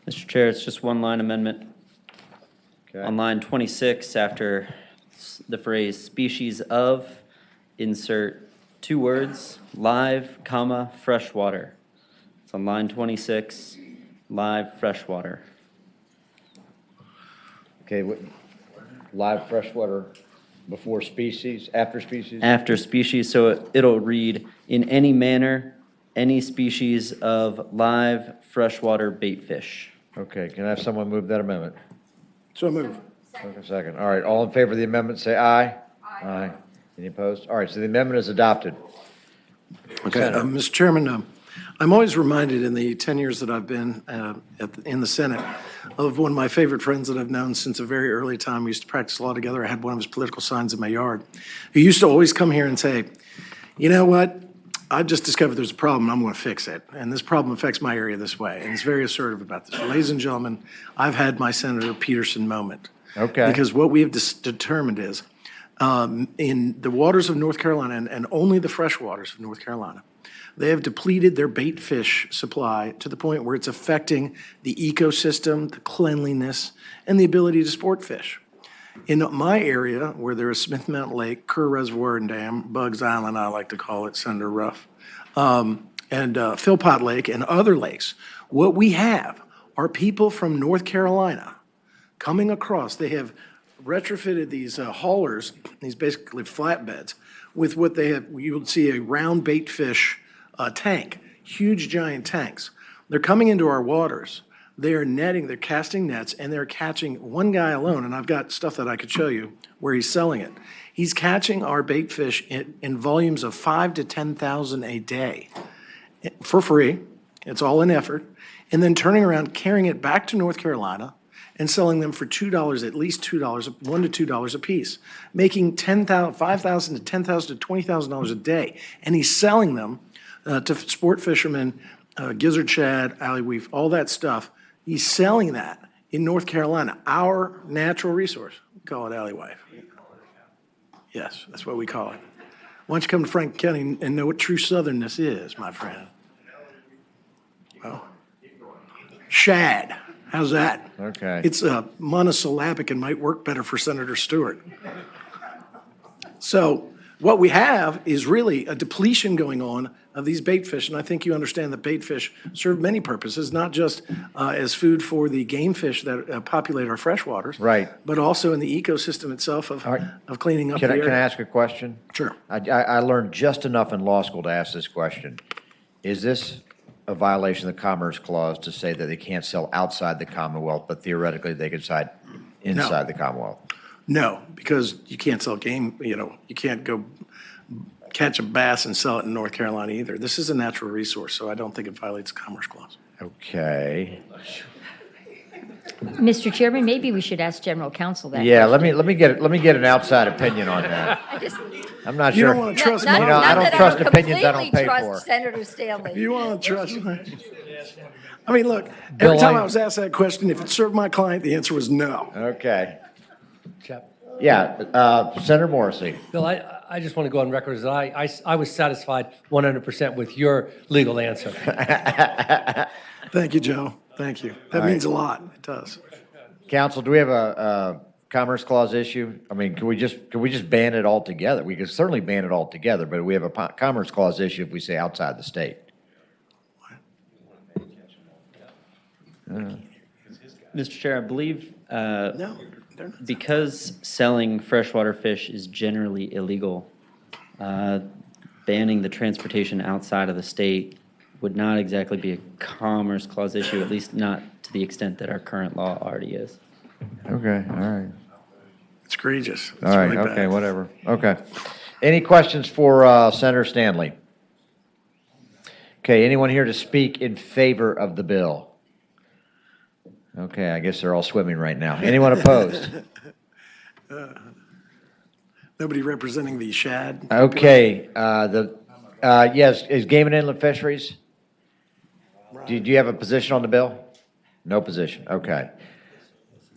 N: Mr. Chair, it's just one line amendment.
O: Okay.
N: On line 26, after the phrase species of, insert two words, live, comma, freshwater. It's on line 26, live freshwater.
O: Okay, live freshwater before species, after species?
N: After species, so it'll read, in any manner, any species of live freshwater baitfish.
O: Okay, can I have someone move that amendment?
R: So move.
O: Okay, second. All right, all in favor of the amendment, say aye. Aye. Any opposed? All right, so the amendment is adopted.
R: Okay,
O: Senator.
R: Mr. Chairman, I'm always reminded in the 10 years that I've been in the Senate of one of my favorite friends that I've known since a very early time. We used to practice law together. I had one of his political signs in my yard. He used to always come here and say, you know what? I just discovered there's a problem. I'm going to fix it. And this problem affects my area this way. And he's very assertive about this. Ladies and gentlemen, I've had my Senator Peterson moment.
O: Okay.
R: Because what we have determined is in the waters of North Carolina and only the fresh waters of North Carolina, they have depleted their bait fish supply to the point where it's affecting the ecosystem, the cleanliness, and the ability to sport fish. In my area, where there is Smith Mountain Lake, Kerr Reservoir and Dam, Bugs Island, I like to call it, Senator Ruff, and Philpott Lake and other lakes, what we have are people from North Carolina coming across. They have retrofitted these haulers, these basically flatbeds, with what they have, you would see a round bait fish tank, huge giant tanks. They're coming into our waters. They are netting, they're casting nets, and they're catching one guy alone, and I've got stuff that I could show you where he's selling it. He's catching our bait fish in volumes of 5,000 to 10,000 a day for free. It's all an effort. And then turning around, carrying it back to North Carolina and selling them for $2, at least $2, $1 to $2 a piece, making $5,000 to $10,000 to $20,000 a day. And he's selling them to sport fishermen, gizzard shad, alleyweef, all that stuff. He's selling that in North Carolina, our natural resource. We call it alleyweef. Yes, that's what we call it. Why don't you come to Franklin County and know what true southernness is, my friend? Well, shad. How's that?
O: Okay.
R: It's monosyllabic and might work better for Senator Stewart. So what we have is really a depletion going on of these bait fish, and I think you understand that bait fish serve many purposes, not just as food for the game fish that populate our freshwaters,
O: Right.
R: but also in the ecosystem itself of cleaning up the area.
O: Can I ask a question?
R: Sure.
O: I learned just enough in law school to ask this question. Is this a violation of the Commerce Clause to say that they can't sell outside the Commonwealth, but theoretically they could sell inside the Commonwealth?
R: No, because you can't sell game, you can't go catch a bass and sell it in North Carolina either. This is a natural resource, so I don't think it violates the Commerce Clause.
O: Okay.
G: Mr. Chairman, maybe we should ask General Counsel that.
O: Yeah,
G: question.
O: let me get an outside opinion on that. I'm not
R: You
O: sure.
R: don't want to trust
G: Not-
R: me.
G: not
O: I don't
G: that
O: trust opinions I don't
G: completely
O: pay
G: trust
O: for.
G: Senator Stanley.
R: You want to trust me? I mean, look,
C: Bill,
R: every time
C: I-
R: I was asked that question, if it served my client, the answer was no.
O: Okay. Yeah, Senator Morrissey.
C: Bill, I just want to go on record as I was satisfied 100% with your legal answer.
R: Thank you, Joe. Thank you. That
O: All right.
R: means a lot. It does.
O: Counsel, do we have a Commerce Clause issue? I mean, can we just ban it altogether? We could certainly ban it altogether, but we have a Commerce Clause issue if we say outside the state.
N: Mr. Chair, I believe
R: No, they're not.
N: because selling freshwater fish is generally illegal, banning the transportation outside of the state would not exactly be a Commerce Clause issue, at least not to the extent that our current law already is.
A: Okay, all right.
R: It's egregious. It's
A: All right,
R: really
A: okay,
R: bad.
A: whatever. Okay. Any questions for Senator Stanley? Okay, anyone here to speak in favor of the bill? Okay, I guess they're all swimming right now. Anyone opposed?
R: Nobody representing the shad?
A: Okay, yes, is Game and Inland Fisheries? Do you have a position on the bill? No position, okay.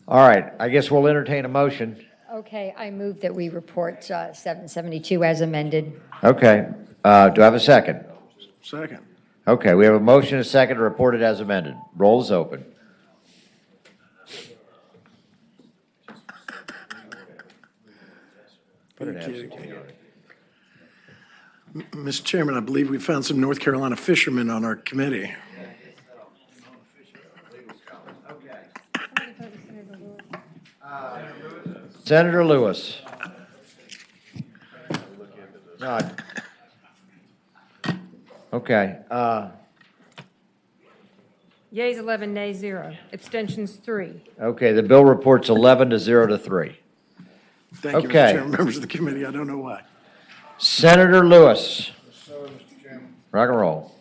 A: All right, I guess we'll entertain a motion.
G: Okay, I move that we report 772 as amended.
A: Okay, do I have a second?
R: Second.
A: Okay, we have a motion and a second to report it as amended. Roll is open.
R: Mr. Chairman, I believe we found some North Carolina fishermen on our committee.
A: Senator Lewis. No. Okay,
B: Yeas 11, nays 0. Abstentions 3.
A: okay, the bill reports 11 to 0 to 3.
R: Thank you, Mr.
A: Okay.
R: Chairman, members of the committee. I don't know why.
A: Senator Lewis. Rock and roll.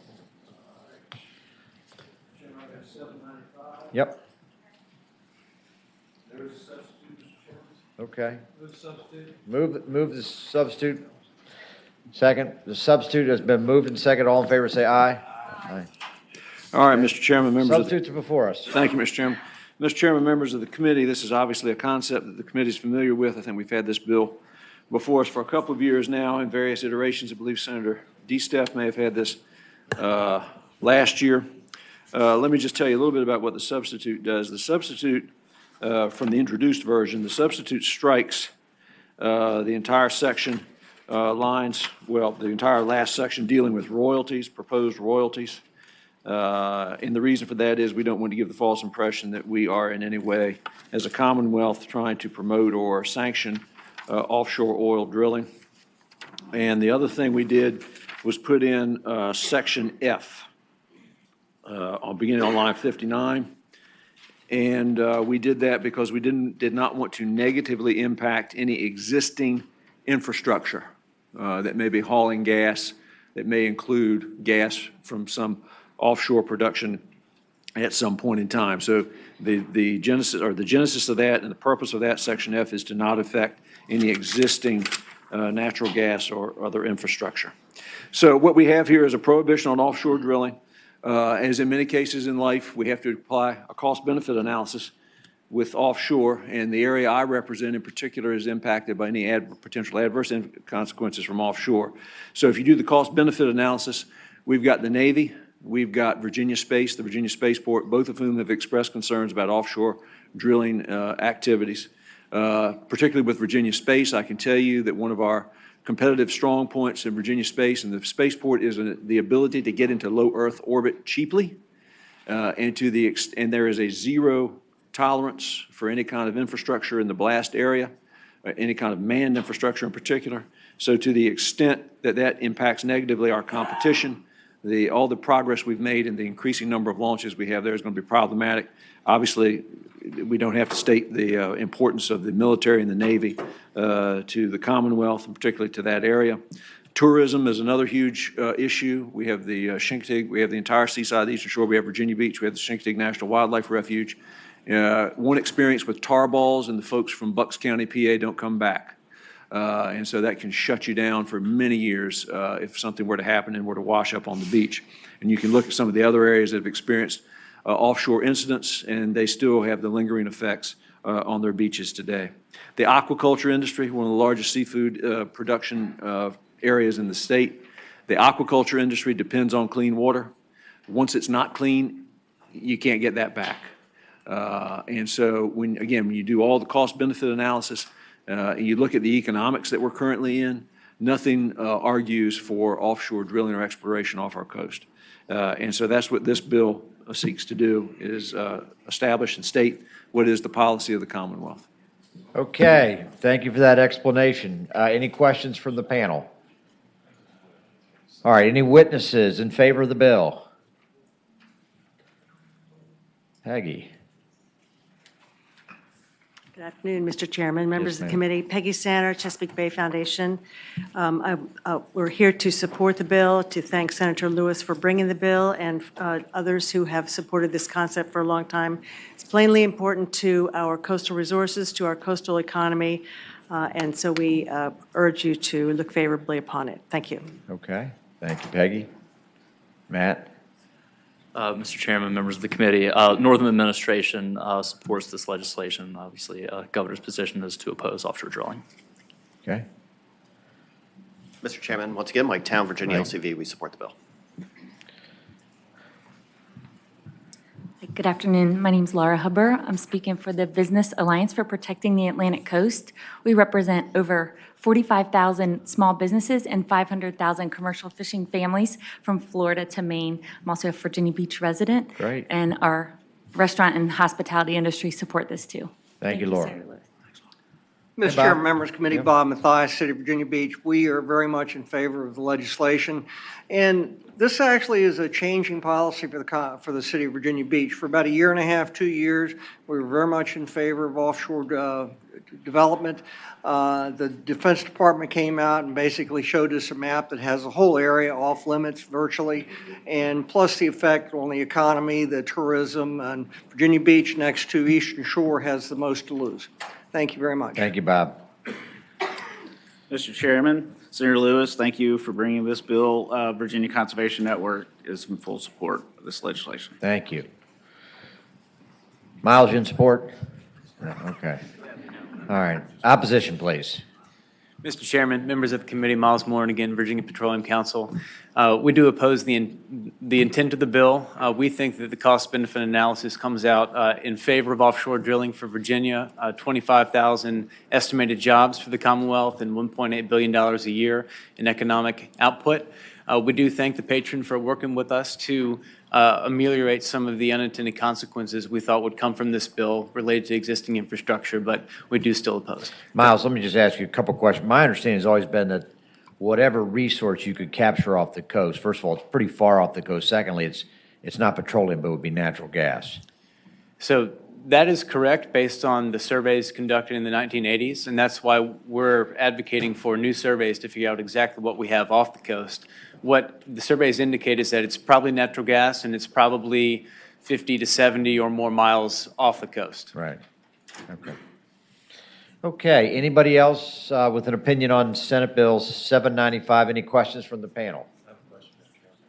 A: Yep. Okay. Move the substitute. Second. The substitute has been moved and second. All in favor, say aye. Aye.
F: All right, Mr. Chairman, members of the...
A: Substitutes are before us.
F: Thank you, Mr. Chairman. Mr. Chairman, members of the committee, this is obviously a concept that the committee is familiar with. I think we've had this bill before us for a couple of years now in various iterations. I believe Senator DeSteff may have had this last year. Let me just tell you a little bit about what the substitute does. The substitute, from the introduced version, the substitute strikes the entire section the entire last section dealing with royalties, proposed royalties. And the reason for that is we don't want to give the false impression that we are in any way, as a Commonwealth, trying to promote or sanction offshore oil drilling. And the other thing we did was put in Section F, beginning on line 59. And we did that because we did not want to negatively impact any existing infrastructure that may be hauling gas, that may include gas from some offshore production at some point in time. So the genesis of that and the purpose of that Section F is to not affect any existing natural gas or other infrastructure. So what we have here is a prohibition on offshore drilling. As in many cases in life, we have to apply a cost-benefit analysis with offshore, and the area I represent in particular is impacted by any potential adverse consequences from offshore. So if you do the cost-benefit analysis, we've got the Navy, we've got Virginia Space, the Virginia Spaceport, both of whom have expressed concerns about offshore drilling activities. Particularly with Virginia Space, I can tell you that one of our competitive strong points in Virginia Space and the spaceport is the ability to get into low Earth orbit cheaply, and there is a zero tolerance for any kind of infrastructure in the blast area, any kind of manned infrastructure in particular. So to the extent that that impacts negatively our competition, all the progress we've made and the increasing number of launches we have there is going to be problematic. Obviously, we don't have to state the importance of the military and the Navy to the Commonwealth, and particularly to that area. Tourism is another huge issue. We have the Chincoteague, we have the entire seaside of the Eastern Shore, we have Virginia Beach, we have the Chincoteague National Wildlife Refuge. One experience with tar balls, and the folks from Bucks County, PA don't come back. And so that can shut you down for many years if something were to happen and were to wash up on the beach. And you can look at some of the other areas that have experienced offshore incidents, and they still have the lingering effects on their beaches today. The aquaculture industry, one of the largest seafood production areas in the state. The aquaculture industry depends on clean water. Once it's not clean, you can't get that back. And so when you do all the cost-benefit analysis, and you look at the economics that we're currently in, nothing argues for offshore drilling or exploration off our coast. And so that's what this bill seeks to do, is establish and state what is the policy of the Commonwealth.
O: Okay, thank you for that explanation. Any questions from the panel? All right, any witnesses in favor of the bill? Peggy?
S: Good afternoon, Mr. Chairman, members of
O: ma'am.
S: the committee. Peggy Sander, Chesapeake Bay Foundation. We're here to support the bill, to thank Senator Lewis for bringing the bill and others who have supported this concept for a long time. It's plainly important to our coastal resources, to our coastal economy, and so we urge you to look favorably upon it. Thank you.
O: Okay, thank you, Peggy. Matt?
T: Mr. Chairman, members of the committee, Northern Administration supports this legislation. Obviously, Governor's position is to oppose offshore drilling.
O: Okay.
L: Mr. Chairman, once again, Mike Town, Virginia
O: Mike.
L: LCV, we support the bill.
U: Good afternoon. My name is Laura Huber. I'm speaking for the Business Alliance for Protecting the Atlantic Coast. We represent over 45,000 small businesses and 500,000 commercial fishing families from Florida to Maine. I'm also a Virginia Beach resident.
O: Great.
U: And our restaurant and hospitality industry support this too.
O: Thank you, Laura.
U: Senator Lewis.
V: Mr.
O: Hey, Bob.
V: Chairman, members of the committee,
O: Yeah.
V: Bob Mathias, City of Virginia Beach. We are very much in favor of the legislation. And this actually is a changing policy for the City of Virginia Beach. For about a year and a half, 2 years, we were very much in favor of offshore development. The Defense Department came out and basically showed us a map that has the whole area off limits virtually, and plus the effect on the economy, the tourism, and Virginia Beach next to Eastern Shore has the most to lose. Thank you very much.
O: Thank you, Bob.
K: Mr. Chairman, Senator Lewis, thank you for bringing this bill. Virginia Conservation Network is in full support of this legislation.
O: Thank you. Miles, you in support? No, okay. All right. Opposition, please.
W: Mr. Chairman, members of the committee, Miles Mornigan, Virginia Petroleum Council. We do oppose the intent of the bill. We think that the cost-benefit analysis comes out in favor of offshore drilling for Virginia, 25,000 estimated jobs for the Commonwealth and $1.8 billion a year in economic output. We do thank the patron for working with us to ameliorate some of the unintended consequences we thought would come from this bill related to existing infrastructure, but we do still oppose.
O: Miles, let me just ask you a couple questions. My understanding has always been that whatever resource you could capture off the coast, first of all, it's pretty far off the coast. Secondly, it's not petroleum, but it would be natural gas.
W: So that is correct based on the surveys conducted in the 1980s, and that's why we're advocating for new surveys to figure out exactly what we have off the coast. What the surveys indicate is that it's probably natural gas, and it's probably 50 to 70 or more miles off the coast.
O: Right. Okay. Okay. Anybody else with an opinion on Senate Bill 795? Any questions from the panel?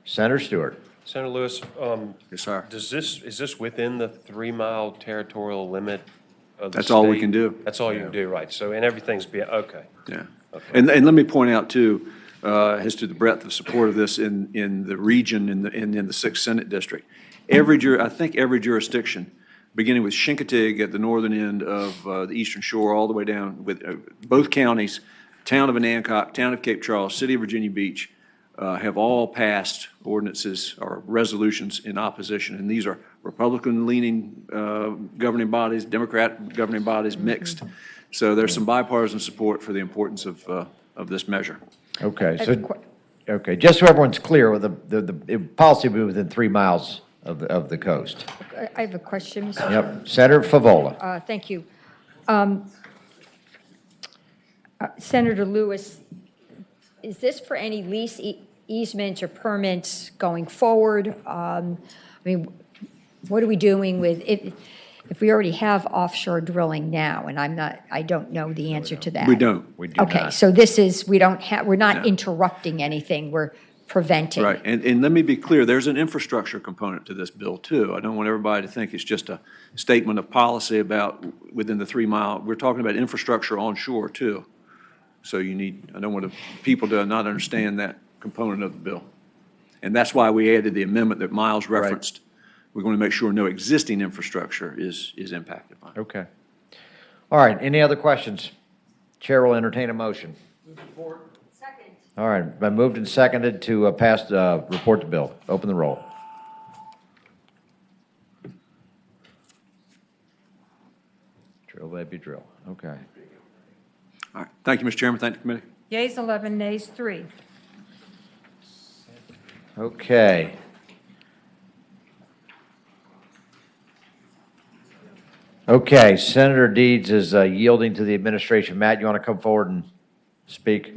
O: Senator Stewart.
D: Senator Lewis,
F: Yes, sir.
D: is this within the 3-mile territorial limit of the
F: That's all we
D: state?
F: can do.
D: That's all you can do, right? So, and everything's okay.
F: Yeah.
D: Okay.
F: And let me point out, too, as to the breadth of support of this in the region, in the 6th Senate District. I think every jurisdiction, beginning with Chincoteague at the northern end of the Eastern Shore, all the way down with both counties, Town of Anancock, Town of Cape Charles, City of Virginia Beach, have all passed ordinances or resolutions in opposition. And these are Republican-leaning governing bodies, Democrat governing bodies, mixed. So there's some bipartisan support for the importance of this measure.
O: Okay. So, okay. Just so everyone's clear, the policy will be within 3 miles of the coast.
G: I have a question, Mr.
O: Yep. Senator Favola.
G: Thank you. Senator Lewis, is this for any lease easements or permits going forward? I mean, what are we doing with if we already have offshore drilling now? And I don't know the answer to that.
F: We don't. We do
G: Okay,
F: not.
G: so this is, we're not interrupting anything, we're preventing.
F: Right, and let me be clear, there's an infrastructure component to this bill, too. I don't want everybody to think it's just a statement of policy about within the 3 mile. We're talking about infrastructure on shore, too. So I don't want people to not understand that component of the bill. And that's why we added the amendment that Miles referenced. We're going to make sure no existing infrastructure is impacted by it.
O: Okay. All right. Any other questions? Chair will entertain a motion.
G: Second.
O: All right. Been moved and seconded to pass report the bill. Open the roll. Drill, baby, drill. Okay.
F: All right. Thank you, Mr. Chairman. Thank the committee.
B: Yeas 11, nays 3.
O: Okay. Okay, Senator Deeds is yielding to the administration. Matt, you want to come forward and speak?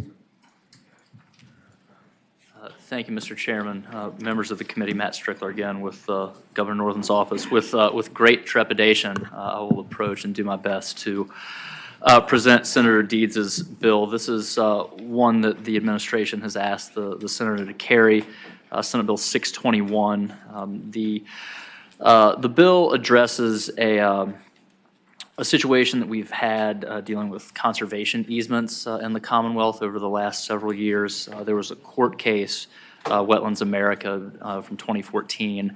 T: Thank you, Mr. Chairman. Members of the committee, Matt Strickler again with Governor Northen's office. With great trepidation, I will approach and do my best to present Senator Deeds' bill. This is one that the administration has asked the senator to carry, Senate Bill 621. The bill addresses a situation that we've had dealing with conservation easements in the Commonwealth over the last several years. There was a court case, Wetlands America, from 2014,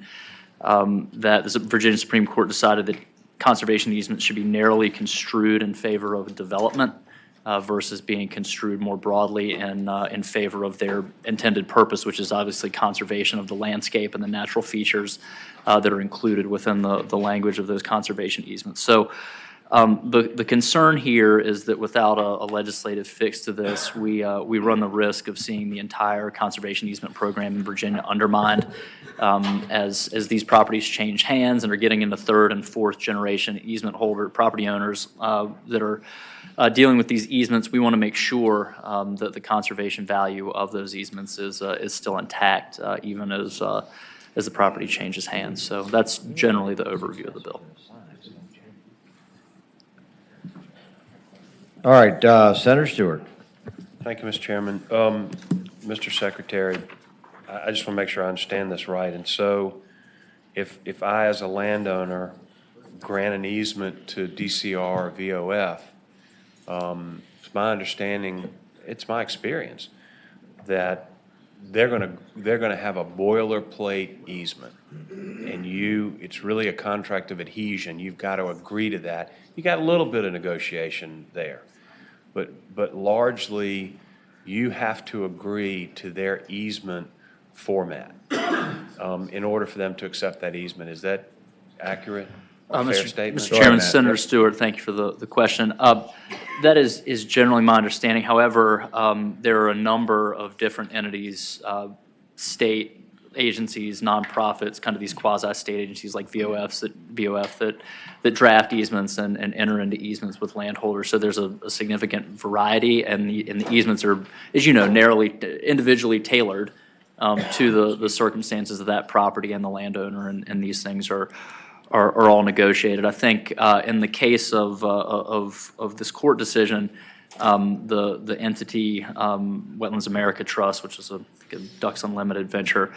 T: that the Virginia Supreme Court decided that conservation easements should be narrowly construed in favor of development versus being construed more broadly in favor of their intended purpose, which is obviously conservation of the landscape and the natural features that are included within the language of those conservation easements. So the concern here is that without a legislative fix to this, we run the risk of seeing the entire conservation easement program in Virginia undermined as these properties change hands and are getting into third and fourth generation easement holder property owners that are dealing with these easements. We want to make sure that the conservation value of those easements is still intact, even as the property changes hands. So that's generally the overview of the bill.
O: All right, Senator Stewart.
D: Thank you, Mr. Chairman. Mr. Secretary, I just want to make sure I understand this right. And so if I, as a landowner, grant an easement to DCR or VOF, it's my understanding, it's my experience, that they're going to have a boilerplate easement. And it's really a contract of adhesion. You've got to agree to that. You got a little bit of negotiation there. But largely, you have to agree to their easement format in order for them to accept that easement. Is that accurate? A fair statement?
T: Mr. Chairman, Senator Stewart, thank you for the question. That is generally my understanding. However, there are a number of different entities, state agencies, nonprofits, kind of these quasi-state agencies like VOF that draft easements and enter into easements with landholders. So there's a significant variety, and the easements are, as you know, narrowly, individually tailored to the circumstances of that property and the landowner, and these things are all negotiated. I think in the case of this court decision, the entity, Wetlands America Trust, which is a Ducks Unlimited venture,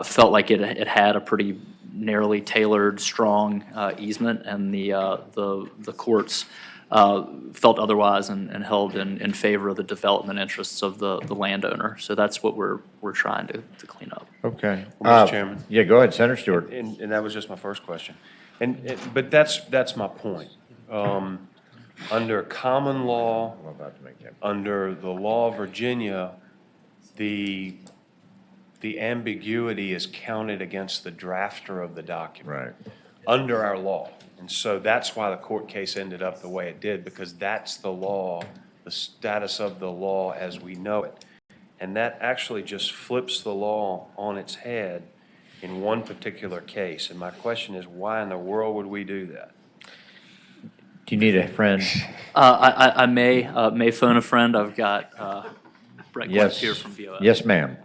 T: felt like it had a pretty narrowly tailored, strong easement, and the courts felt otherwise and held in favor of the development interests of the landowner. So that's what we're trying to clean up.
O: Okay.
D: Mr. Chairman.
O: Yeah, go ahead, Senator Stewart.
D: And that was just my first question. But that's my point. Under common law, under the law of Virginia, the ambiguity is counted against the drafter of the document.
O: Right.
D: Under our law. And so that's why the court case ended up the way it did, because that's the law, the status of the law as we know it. And that actually just flips the law on its head in one particular case. And my question is, why in the world would we do that?
O: Do you need a friend?
T: I may phone a friend. I've got Brett Glass here from VOF.
O: Yes, ma'am.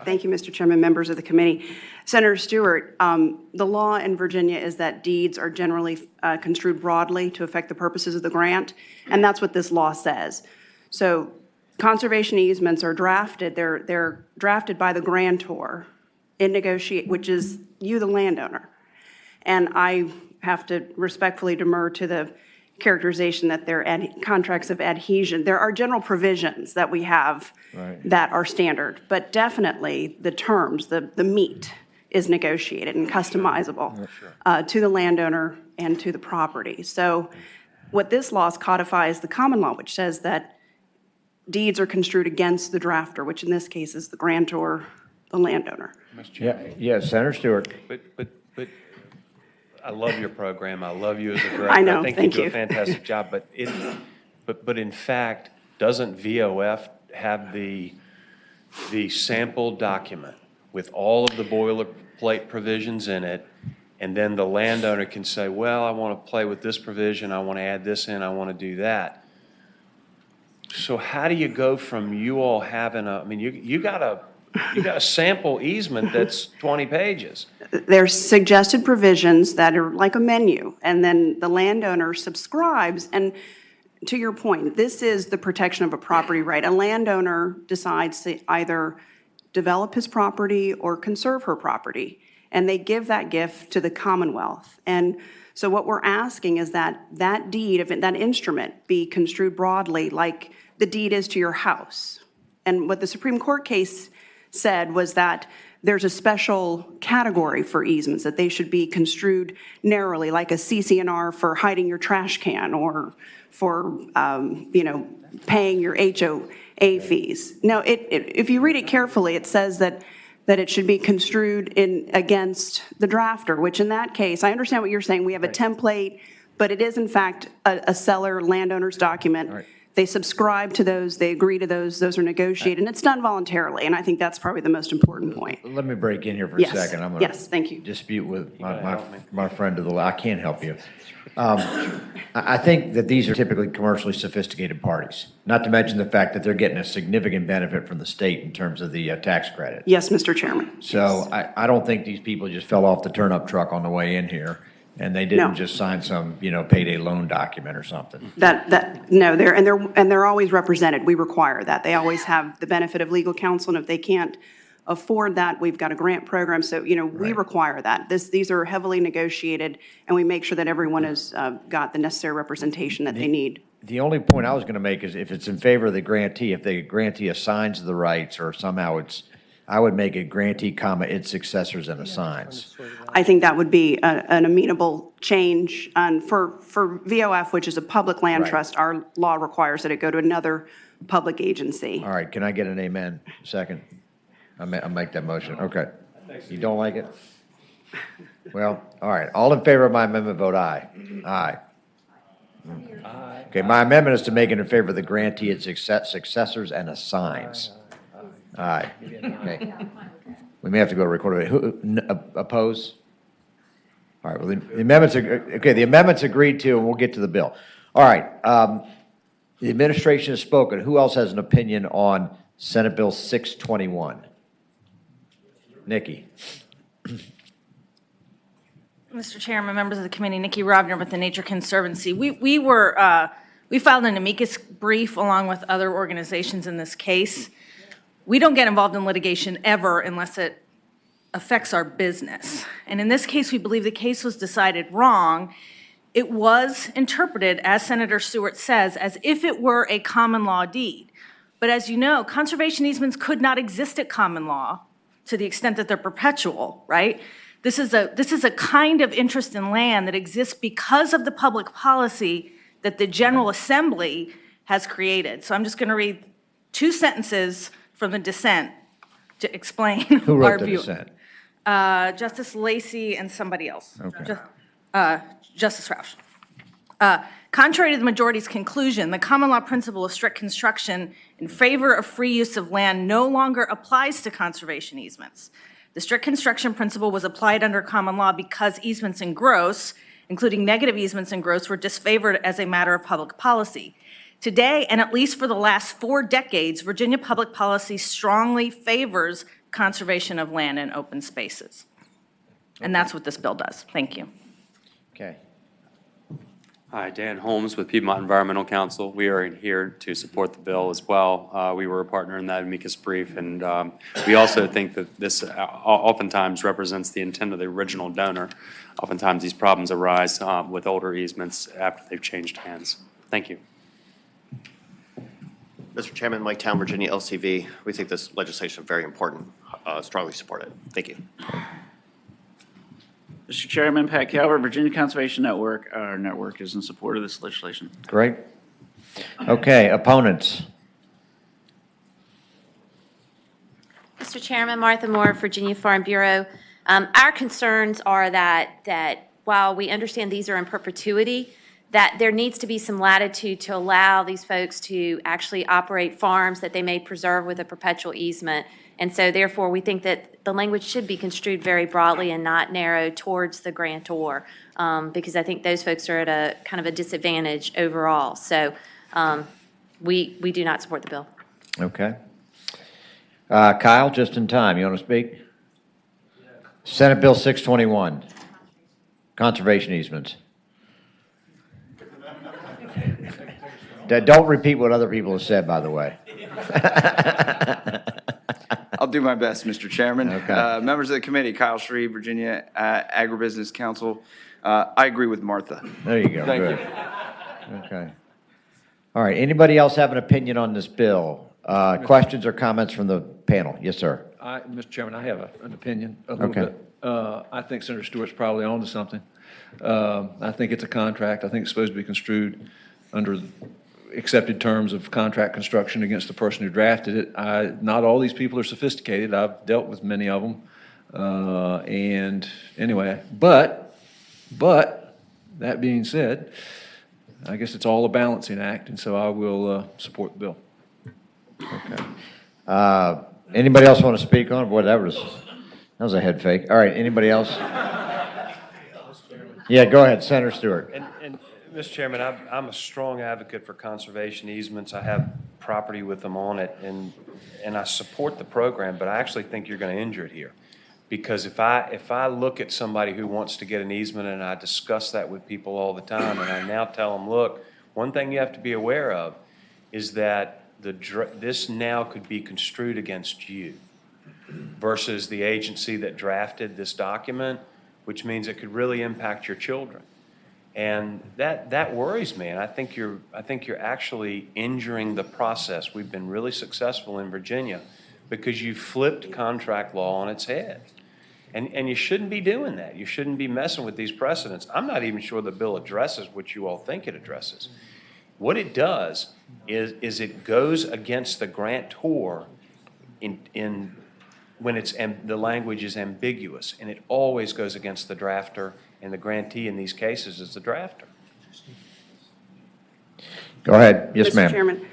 J: Thank you, Mr. Chairman, members of the committee. Senator Stewart, the law in Virginia is that deeds are generally construed broadly to affect the purposes of the grant, and that's what this law says. So conservation easements are drafted. They're drafted by the grantor in negotiate, which is you, the landowner. And I have to respectfully demur to the characterization that they're contracts of adhesion. There are general provisions that we have that are standard, but definitely the terms, the meat is negotiated and customizable to the landowner and to the property. So what this law codifies the common law, which says that deeds are construed against the drafter, which in this case is the grantor, the landowner.
O: Yeah, Senator Stewart.
D: But I love your program. I love you as a director.
J: I know,
D: think
J: thank
D: you do
J: you.
D: a fantastic job, but in fact, doesn't VOF have the sample document with all of the boilerplate provisions in it? And then the landowner can say, well, I want to play with this provision, I want to add this in, I want to do that. So how do you go from you all having you got a sample easement that's 20 pages.
J: There's suggested provisions that are like a menu, and then the landowner subscribes. And to your point, this is the protection of a property right. A landowner decides to either develop his property or conserve her property, and they give that gift to the Commonwealth. And so what we're asking is that that deed, that instrument, be construed broadly like the deed is to your house. And what the Supreme Court case said was that there's a special category for easements, that they should be construed narrowly, like a CC&R for hiding your trash can or for, paying your HOA fees. No, if you read it carefully, it says that it should be construed against the drafter, which in that case, I understand what you're saying. We have a template, but it is in fact a seller landowner's document. Right. They subscribe to those, they agree to those are negotiated, and it's done voluntarily, and I think that's probably the most important point.
O: Let me break in here for
J: Yes.
O: a second. I'm going
J: Yes, thank you.
O: to dispute with my friend to the left. I can't help you. I think that these are typically commercially sophisticated parties, not to mention the fact that they're getting a significant benefit from the state in terms of the tax credit.
J: Yes, Mr. Chairman.
O: So I don't think these people just fell off the turnip truck on the way in here, and they didn't
J: No.
O: just sign some, payday loan document or something.
J: No, they're always represented. We require that. They always have the benefit of legal counsel, and if they can't afford that, we've got a grant program. So, we require that. These are heavily negotiated, and we make sure that everyone has got the necessary representation that they need.
O: The only point I was going to make is if it's in favor of the grantee, if the grantee assigns the rights or somehow I would make it grantee, its successors and assigns.
J: I think that would be an amenable change. And for VOF, which is a public land
O: Right.
J: trust, our law requires that it go to another public agency.
O: All right, can I get an amen? Second? I'll make that motion. Okay. You don't like it? Well, all right. All in favor of my amendment, vote aye. Aye. Okay, my amendment is to make it in favor of the grantee, its successors, and assigns. Aye. Okay. We may have to go to record it. Oppose? All right, well, the amendment's agreed to, and we'll get to the bill. All right, the administration has spoken. Who else has an opinion on Senate Bill 621? Nikki.
I: Mr. Chairman, members of the committee, Nikki Robner with the Nature Conservancy. We filed an amicus brief along with other organizations in this case. We don't get involved in litigation ever unless it affects our business. And in this case, we believe the case was decided wrong. It was interpreted, as Senator Stewart says, as if it were a common law deed. But as you know, conservation easements could not exist at common law to the extent that they're perpetual, right? This is a kind of interest in land that exists because of the public policy that the General Assembly has created. So I'm just going to read 2 sentences from the dissent to explain
O: Who
I: our
O: wrote the
I: view.
O: dissent?
I: Justice Lacey and somebody else.
O: Okay.
I: Justice Roush. Contrary to the majority's conclusion, the common law principle of strict construction in favor of free use of land no longer applies to conservation easements. The strict construction principle was applied under common law because easements in gross, including negative easements in gross, were disfavored as a matter of public policy. Today, and at least for the last 4 decades, Virginia public policy strongly favors conservation of land and open spaces. And that's what this bill does. Thank you.
O: Okay.
M: Hi, Dan Holmes with Piedmont Environmental Council. We are here to support the bill as well. We were a partner in that amicus brief, and we also think that this oftentimes represents the intent of the original donor. Oftentimes these problems arise with older easements after they've changed hands. Thank you.
L: Mr. Chairman, Mike Town, Virginia LCV. We think this legislation is very important. Strongly support it. Thank you.
K: Mr. Chairman, Pat Calvert, Virginia Conservation Network. Our network is in support of this legislation.
O: Great. Okay, opponents.
Q: Mr. Chairman, Martha Moore, Virginia Farm Bureau. Our concerns are that
H: while we understand these are in perpetuity, that there needs to be some latitude to allow these folks to actually operate farms that they may preserve with a perpetual easement. And so therefore, we think that the language should be construed very broadly and not narrow towards the grantor, because I think those folks are at a kind of a disadvantage overall. So we do not support the bill.
O: Okay. Kyle, just in time, you want to speak? Senate Bill 621, conservation easements. Don't repeat what other people have said, by the way.
P: I'll do my best, Mr. Chairman.
O: Okay.
P: Members of the committee, Kyle Shreve, Virginia Agribusiness Council. I agree with Martha.
O: There you go.
P: Thank
O: Good.
P: you.
O: Okay. All right. Anybody else have an opinion on this bill? Questions or comments from the panel? Yes, sir.
A: Mr. Chairman, I have an opinion a little
O: Okay.
A: bit. I think Senator Stewart's probably on to something. I think it's a contract. I think it's supposed to be construed under accepted terms of contract construction against the person who drafted it. Not all these people are sophisticated. I've dealt with many of them. And anyway, but that being said, I guess it's all a balancing act, and so I will support the bill.
O: Okay. Anybody else want to speak on it? Boy, that was a head fake. All right. Anybody else? Yeah, go ahead, Senator Stewart.
D: And Mr. Chairman, I'm a strong advocate for conservation easements. I have property with them on it, and I support the program, but I actually think you're going to injure it here. Because if I look at somebody who wants to get an easement, and I discuss that with people all the time, and I now tell them, look, one thing you have to be aware of is that this now could be construed against you versus the agency that drafted this document, which means it could really impact your children. And that worries me, and I think you're actually injuring the process. We've been really successful in Virginia because you flipped contract law on its head. And you shouldn't be doing that. You shouldn't be messing with these precedents. I'm not even sure the bill addresses what you all think it addresses. What it does is it goes against the grantor when the language is ambiguous, and it always goes against the drafter, and the grantee in these cases is the drafter.
O: Go ahead. Yes, ma'am.
J: Mr. Chairman,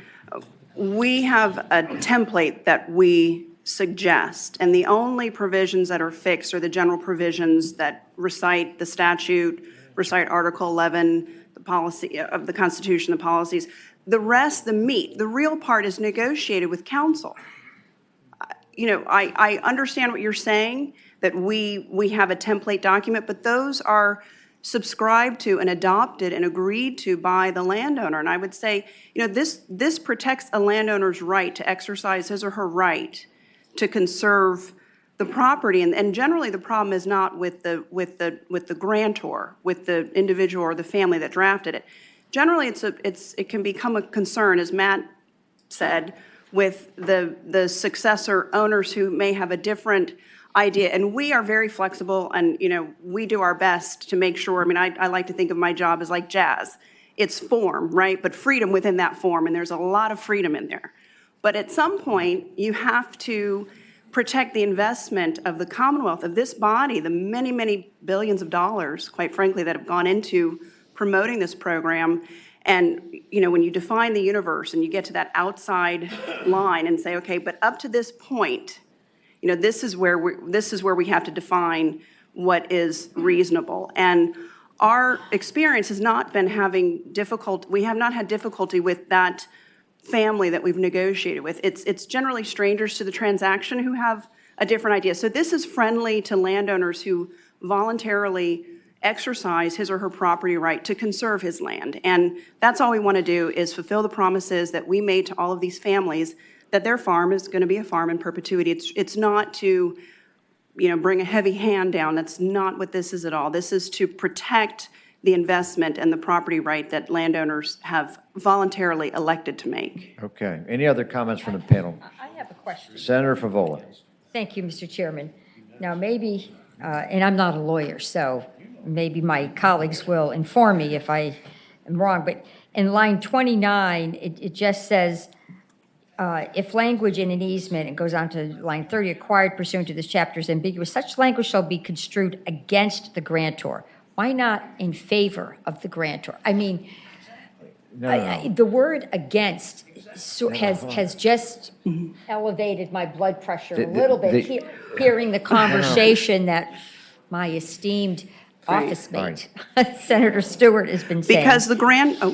J: we have a template that we suggest, and the only provisions that are fixed are the general provisions that recite the statute, recite Article 11, the policy of the Constitution, the policies. The rest, the meat, the real part is negotiated with counsel. I understand what you're saying, that we have a template document, but those are subscribed to and adopted and agreed to by the landowner. And I would say, this protects a landowner's right to exercise his or her right to conserve the property. And generally, the problem is not with the grantor, with the individual or the family that drafted it. Generally, it can become a concern, as Matt said, with the successor owners who may have a different idea. And we are very flexible, and we do our best to make sure. I like to think of my job as like jazz. It's form, right? But freedom within that form, and there's a lot of freedom in there. But at some point, you have to protect the investment of the Commonwealth, of this body, the many, many billions of dollars, quite frankly, that have gone into promoting this program. And when you define the universe and you get to that outside line and say, okay, but up to this point, this is where we have to define what is reasonable. And our experience has not been we have not had difficulty with that family that we've negotiated with. It's generally strangers to the transaction who have a different idea. So this is friendly to landowners who voluntarily exercise his or her property right to conserve his land. And that's all we want to do, is fulfill the promises that we made to all of these families that their farm is going to be a farm in perpetuity. It's not to, bring a heavy hand down. That's not what this is at all. This is to protect the investment and the property right that landowners have voluntarily elected to make.
O: Okay. Any other comments from the panel?
G: I have a question.
O: Senator Favola.
G: Thank you, Mr. Chairman. Now, maybe, and I'm not a lawyer, so maybe my colleagues will inform me if I am wrong, but in line 29, it just says, if language in an easement, it goes on to line 30, acquired pursuant to this chapter is ambiguous, such language shall be construed against the grantor. Why not in favor of the grantor? I mean,
O: No.
G: the word against has just elevated my blood pressure a little bit, hearing the conversation that my esteemed office mate, Senator Stewart, has been saying.
J: Because the
O: Yeah,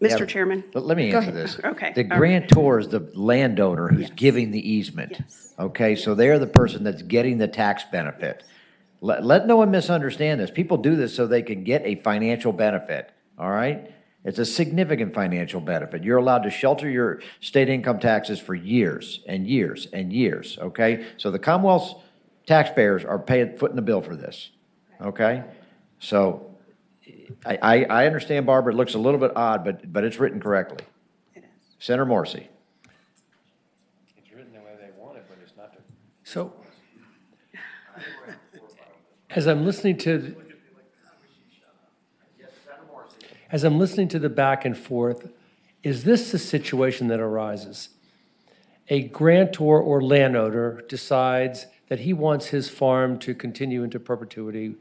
J: Mr. Chairman.
O: Let me
G: Go
O: answer
G: ahead.
O: this.
J: Okay,
O: The
J: all right.
O: grantor is the landowner who's giving the easement. Okay, so they're the person that's getting the tax benefit. Let no one misunderstand this. People do this so they can get a financial benefit, all right? It's a significant financial benefit. You're allowed to shelter your state income taxes for years and years and years, okay? So the Commonwealth's taxpayers are footing the bill for this, okay? So I understand, Barbara, it looks a little bit odd, but it's written correctly. Senator Morrissey.
D: It's written the way they want it, but it's not.
C: So, as I'm listening to the back and forth, is this the situation that arises? A grantor or landowner decides that he wants his farm to continue into perpetuity,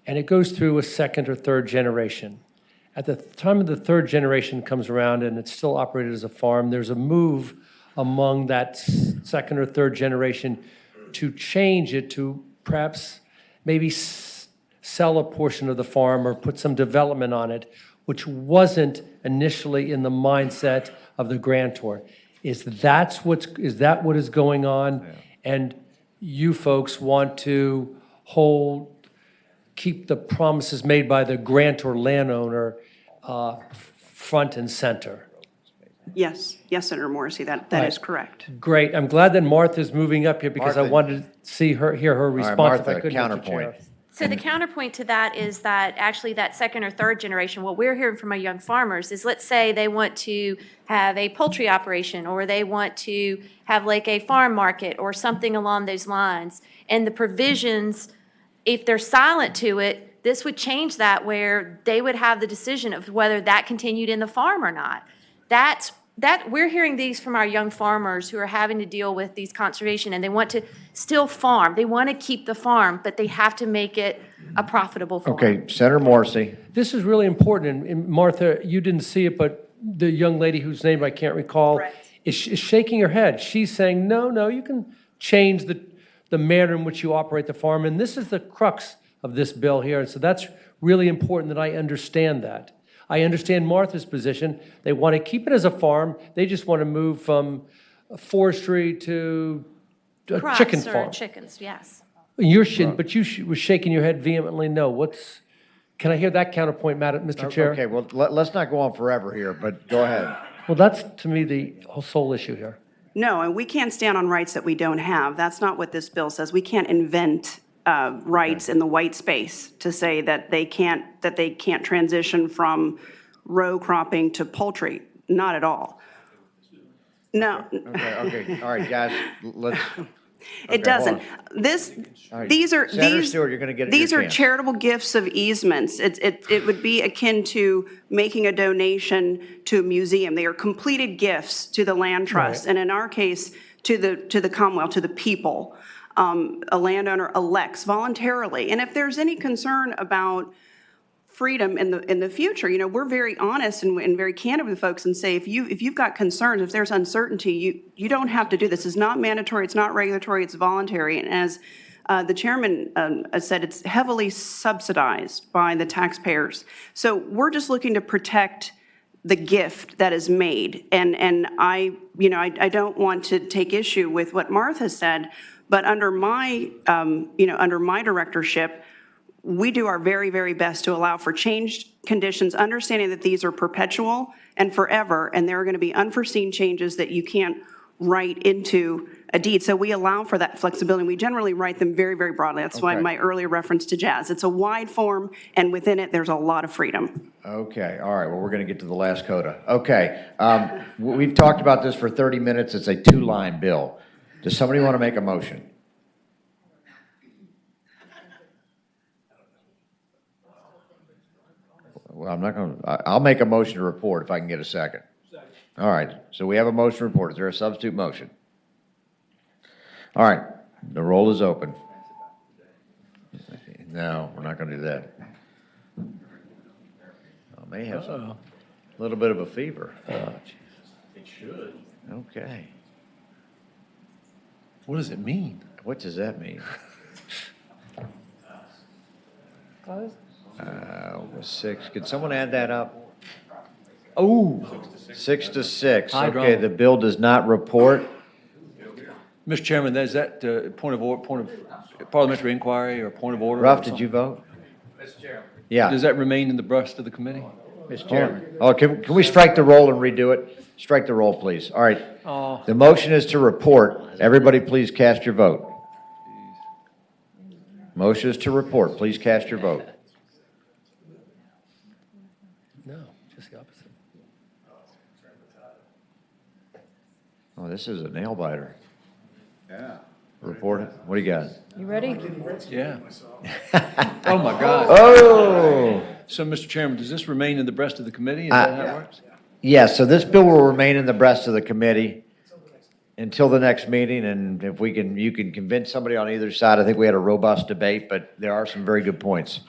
C: and it goes through a second or third generation. At the time of the third generation comes around and it's still operated as a farm, there's a move among that second or third generation to change it to perhaps maybe sell a portion of the farm or put some development on it, which wasn't initially in the mindset of the grantor. Is that what is going on? Yeah. And you folks want to keep the promises made by the grantor landowner front and center?
J: Yes, Senator Morrissey, that is correct.
C: Great. I'm glad that Martha's moving up here because I wanted to hear her response.
O: Martha, counterpoint.
H: So the counterpoint to that is that actually that second or third generation, what we're hearing from our young farmers is, let's say they want to have a poultry operation, or they want to have like a farm market or something along those lines. And the provisions, if they're silent to it, this would change that, where they would have the decision of whether that continued in the farm or not. We're hearing these from our young farmers who are having to deal with these conservation, and they want to still farm. They want to keep the farm, but they have to make it a profitable farm.
O: Okay, Senator Morrissey.
C: This is really important, and Martha, you didn't see it, but the young lady whose name I can't recall is shaking her head. She's saying, no, you can change the manner in which you operate the farm, and this is the crux of this bill here, and so that's really important that I understand that. I understand Martha's position. They want to keep it as a farm. They just want to move from forestry to a
H: Crops
C: chicken
H: or
C: farm.
H: chickens, yes.
C: But you were shaking your head vehemently no. Can I hear that counterpoint, Mr. Chair?
O: Okay, well, let's not go on forever here, but go ahead.
C: Well, that's, to me, the whole sole issue here.
J: No, and we can't stand on rights that we don't have. That's not what this bill says. We can't invent rights in the white space to say that they can't transition from row cropping to poultry. Not at all. No.
O: Okay, all right, guys, let's.
J: It doesn't. These are
O: Senator Stewart, you're going to get
J: these
O: your
J: are
O: chance.
J: charitable gifts of easements. It would be akin to making a donation to a museum. They are completed gifts to the land trust, and in our case, to the Commonwealth, to the people. A landowner elects voluntarily, and if there's any concern about freedom in the future, we're very honest and very candid with folks and say, if you've got concerns, if there's uncertainty, you don't have to do this. It's not mandatory, it's not regulatory, it's voluntary. And as the chairman said, it's heavily subsidized by the taxpayers. So we're just looking to protect the gift that is made. And I don't want to take issue with what Martha said, but under my directorship, we do our very, very best to allow for changed conditions, understanding that these are perpetual and forever, and there are going to be unforeseen changes that you can't write into a deed. So we allow for that flexibility. We generally write them very, very broadly. That's why my earlier reference to jazz. It's a wide form, and within it, there's a lot of freedom.
O: Okay, all right, well, we're going to get to the last coda. Okay, we've talked about this for 30 minutes. It's a two-line bill. Does somebody want to make a motion? Well, I'm not going to, I'll make a motion to report if I can get a second. All right, so we have a motion to report. Is there a substitute motion? All right, the roll is open. No, we're not going to do that. may have a little bit of a fever.
C: It should.
O: Okay.
C: What does it mean?
O: What does that mean?
B: Close?
O: Was 6. Could someone add that up?
C: Oh,
O: 6 to 6.
C: High
O: Okay,
C: drama.
O: the bill does not report.
C: Mr. Chairman, is that point of parliamentary inquiry or point of order?
O: Ruff, did you vote?
C: Mr. Chairman.
O: Yeah.
C: Does that remain in the breast of the committee?
O: Mr. Chairman. Oh, can we strike the roll and redo it? Strike the roll, please. All right.
C: Oh.
O: The motion is to report. Everybody, please cast your vote. Motion is to report. Please cast your vote.
C: No, just the opposite.
O: Oh, this is a nail biter. Yeah. Report it. What do you got?
B: You ready?
C: Yeah. Oh, my God.
O: Oh.
C: So, Mr. Chairman, does this remain in the breast of the committee? Is that how it works?
O: Yes, so this bill will remain in the breast of the committee until the next meeting, and if we can, you can convince somebody on either side. I think we had a robust debate, but there are some very good points.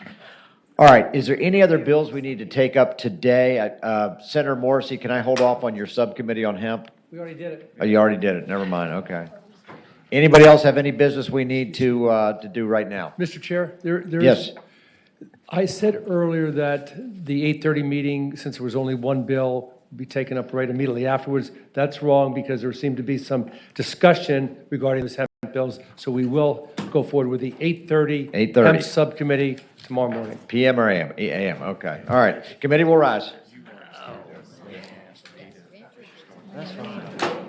O: All right, is there any other bills we need to take up today? Senator Morrissey, can I hold off on your subcommittee on hemp?
C: We already did it.
O: Oh, you already did it, never mind, okay. Anybody else have any business we need to do right now?
C: Mr. Chair, there is.
O: Yes.
C: I said earlier that the 8:30 meeting, since there was only one bill, would be taken up right immediately afterwards. That's wrong because there seemed to be some discussion regarding the hemp bills. So we will go forward with the 8:30
O: 8:30.
C: hemp subcommittee tomorrow morning.
O: PM or AM? AM, okay. All right, committee will rise. That's fine.